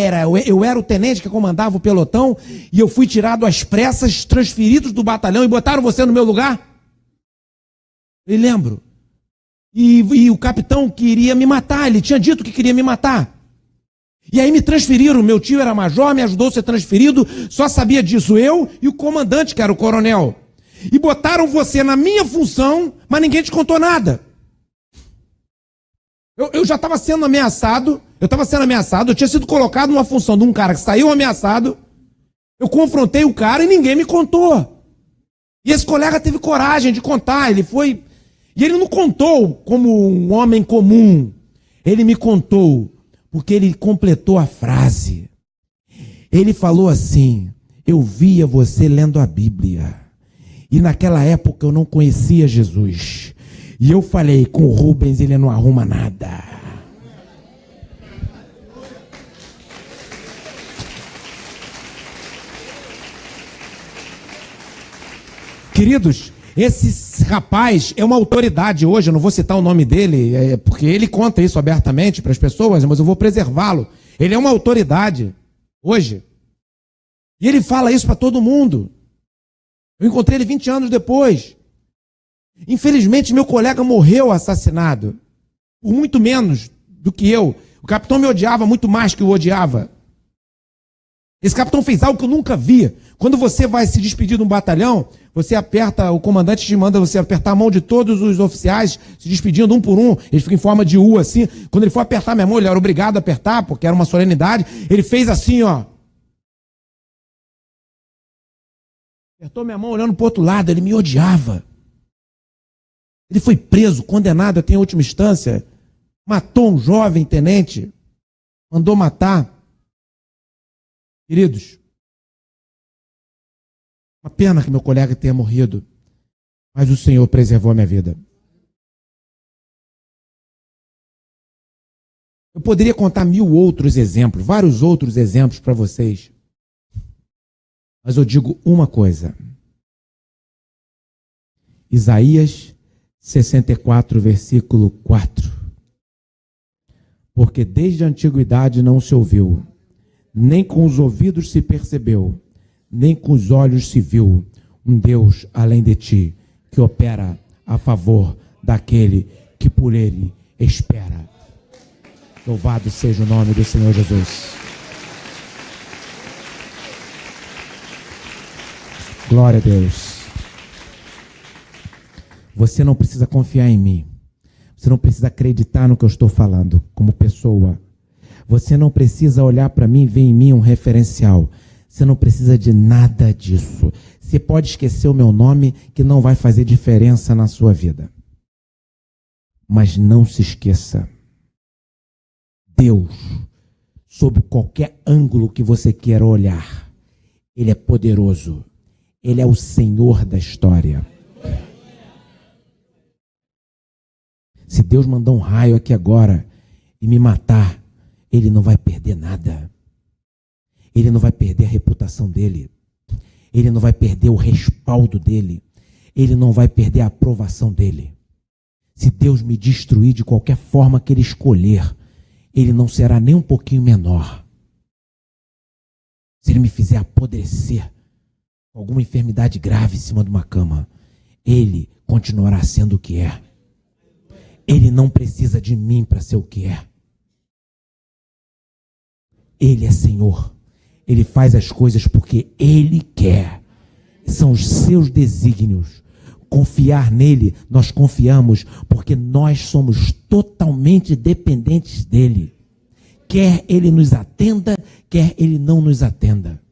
eu era o tenente que comandava o pelotão e eu fui tirado às pressas, transferido do batalhão e botaram você no meu lugar? Eu lembro. E o capitão queria me matar, ele tinha dito que queria me matar. E aí me transferiram, meu tio era major, me ajudou a ser transferido, só sabia disso eu e o comandante, que era o coronel. E botaram você na minha função, mas ninguém te contou nada. Eu já estava sendo ameaçado, eu tinha sido colocado numa função de um cara que saiu ameaçado, eu confrontei o cara e ninguém me contou. E esse colega teve coragem de contar, e ele não contou como um homem comum, ele me contou, porque ele completou a frase. Ele falou assim, eu via você lendo a Bíblia, e naquela época eu não conhecia Jesus. E eu falei, com o Rubens ele não arruma nada. Queridos, esse rapaz é uma autoridade hoje, eu não vou citar o nome dele, porque ele conta isso abertamente para as pessoas, mas eu vou preservá-lo. Ele é uma autoridade hoje. E ele fala isso para todo mundo. Eu encontrei ele 20 anos depois. Infelizmente, meu colega morreu assassinado, por muito menos do que eu. O capitão me odiava muito mais que eu odiava. Esse capitão fez algo que eu nunca vi. Quando você vai se despedir de um batalhão, você aperta, o comandante te manda você apertar a mão de todos os oficiais, se despedindo um por um, eles ficam em forma de U, assim. Quando ele foi apertar minha mão, ele era obrigado a apertar, porque era uma solenidade, ele fez assim, ó. Apertou minha mão olhando para o outro lado, ele me odiava. Ele foi preso, condenado até em última instância, matou um jovem tenente, mandou matar. Queridos, uma pena que meu colega tenha morrido, mas o Senhor preservou a minha vida. Eu poderia contar 1000 outros exemplos, vários outros exemplos para vocês. Mas eu digo uma coisa. Isaías 64, versículo 4. Porque desde a antiguidade não se ouviu, nem com os ouvidos se percebeu, nem com os olhos se viu um Deus além de ti, que opera a favor daquele que por ele espera. Louvado seja o nome do Senhor Jesus. Glória a Deus. Você não precisa confiar em mim. Você não precisa acreditar no que eu estou falando como pessoa. Você não precisa olhar para mim e ver em mim um referencial. Você não precisa de nada disso. Você pode esquecer o meu nome, que não vai fazer diferença na sua vida. Mas não se esqueça. Deus, sob qualquer ângulo que você queira olhar, Ele é poderoso. Ele é o Senhor da história. Se Deus mandar um raio aqui agora e me matar, Ele não vai perder nada. Ele não vai perder a reputação dele. Ele não vai perder o respaldo dele. Ele não vai perder a aprovação dele. Se Deus me destruir de qualquer forma que Ele escolher, Ele não será nem um pouquinho menor. Se Ele me fizer apodrecer com alguma enfermidade grave em cima de uma cama, Ele continuará sendo o que é. Ele não precisa de mim para ser o que é. Ele é Senhor. Ele faz as coisas porque Ele quer. São os seus desígnios. Confiar nele, nós confiamos porque nós somos totalmente dependentes dele. Quer Ele nos atenda, quer Ele não nos atenda.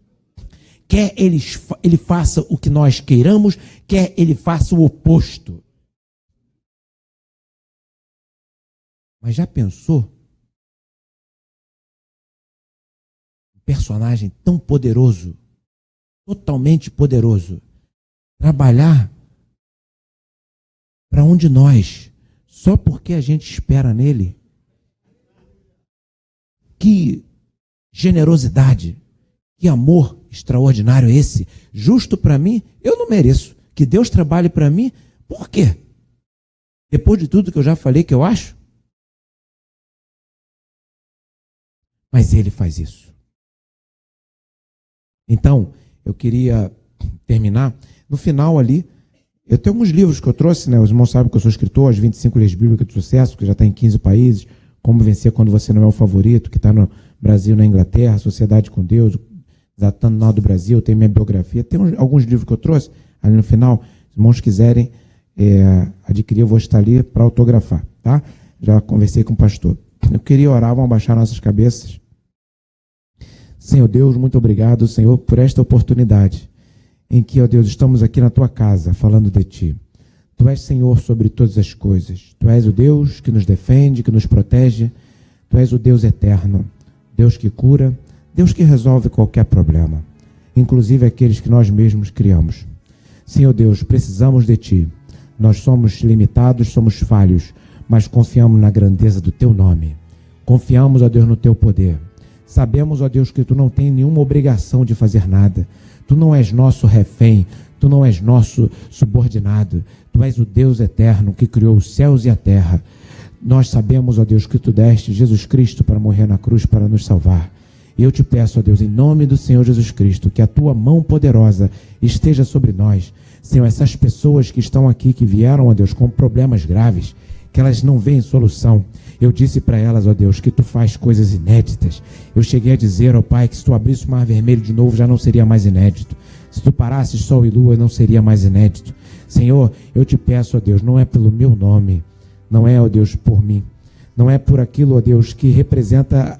Quer Ele faça o que nós queiramos, quer Ele faça o oposto. Mas já pensou? Um personagem tão poderoso, totalmente poderoso, trabalhar para um de nós, só porque a gente espera nele? Que generosidade, que amor extraordinário esse, justo para mim, eu não mereço. Que Deus trabalhe para mim, por quê? Depois de tudo que eu já falei que eu acho? Mas Ele faz isso. Então, eu queria terminar. No final ali, eu tenho alguns livros que eu trouxe, né? Os irmãos sabem que eu sou escritor, as 25 leis bíblicas de sucesso, que já está em 15 países, Como vencer quando você não é o favorito, que está no Brasil, na Inglaterra, Sociedade com Deus, Desatando o Nó do Brasil, tem minha biografia. Tem alguns livros que eu trouxe ali no final. Se os irmãos quiserem adquirir, eu vou estar ali para autografar, tá? Já conversei com o pastor. Eu queria orar, vamos abaixar nossas cabeças. Senhor Deus, muito obrigado, Senhor, por esta oportunidade em que, ó Deus, estamos aqui na Tua casa, falando de Ti. Tu és Senhor sobre todas as coisas. Tu és o Deus que nos defende, que nos protege. Tu és o Deus eterno, Deus que cura, Deus que resolve qualquer problema, inclusive aqueles que nós mesmos criamos. Senhor Deus, precisamos de Ti. Nós somos limitados, somos falhos, mas confiamos na grandeza do Teu nome. Confiamos, ó Deus, no Teu poder. Sabemos, ó Deus, que Tu não tens nenhuma obrigação de fazer nada. Tu não és nosso refém, Tu não és nosso subordinado. Tu és o Deus eterno que criou os céus e a terra. Nós sabemos, ó Deus, que Tu deste Jesus Cristo para morrer na cruz para nos salvar. E eu te peço, ó Deus, em nome do Senhor Jesus Cristo, que a Tua mão poderosa esteja sobre nós. Senhor, essas pessoas que estão aqui, que vieram, ó Deus, com problemas graves, que elas não veem solução. Eu disse para elas, ó Deus, que Tu faz coisas inéditas. Eu cheguei a dizer, ó Pai, que se Tu abrisse o mar vermelho de novo, já não seria mais inédito. Se Tu parasses sol e lua, não seria mais inédito. Senhor, eu te peço, ó Deus, não é pelo meu nome, não é, ó Deus, por mim. Não é por aquilo, ó Deus, que representa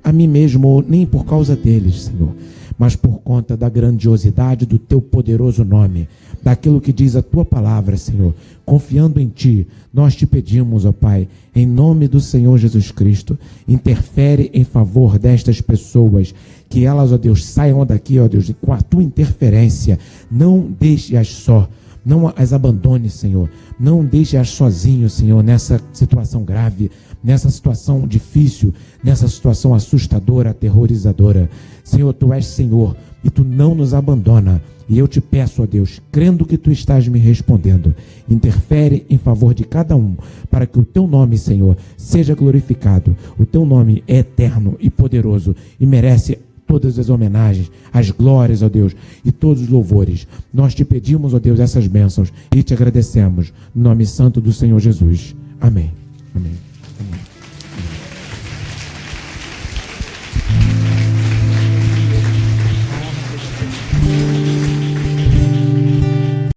a mim mesmo, ou nem por causa deles, Senhor, mas por conta da grandiosidade do Teu poderoso nome, daquilo que diz a Tua palavra, Senhor. Confiando em Ti, nós te pedimos, ó Pai, em nome do Senhor Jesus Cristo, interfere em favor destas pessoas, que elas, ó Deus, saiam daqui, ó Deus, com a Tua interferência, não deixe-as só. não as abandone, Senhor. Não deixe-as sozinhos, Senhor, nessa situação grave, nessa situação difícil, nessa situação assustadora, aterrorizadora. Senhor, Tu és Senhor e Tu não nos abandona. E eu te peço, ó Deus, crendo que Tu estás me respondendo, interfere em favor de cada um, para que o Teu nome, Senhor, seja glorificado. O Teu nome é eterno e poderoso e merece todas as homenagens, as glórias, ó Deus, e todos os louvores. Nós te pedimos, ó Deus, essas bênçãos e te agradecemos. No nome santo do Senhor Jesus. Amém. Amém. Amém.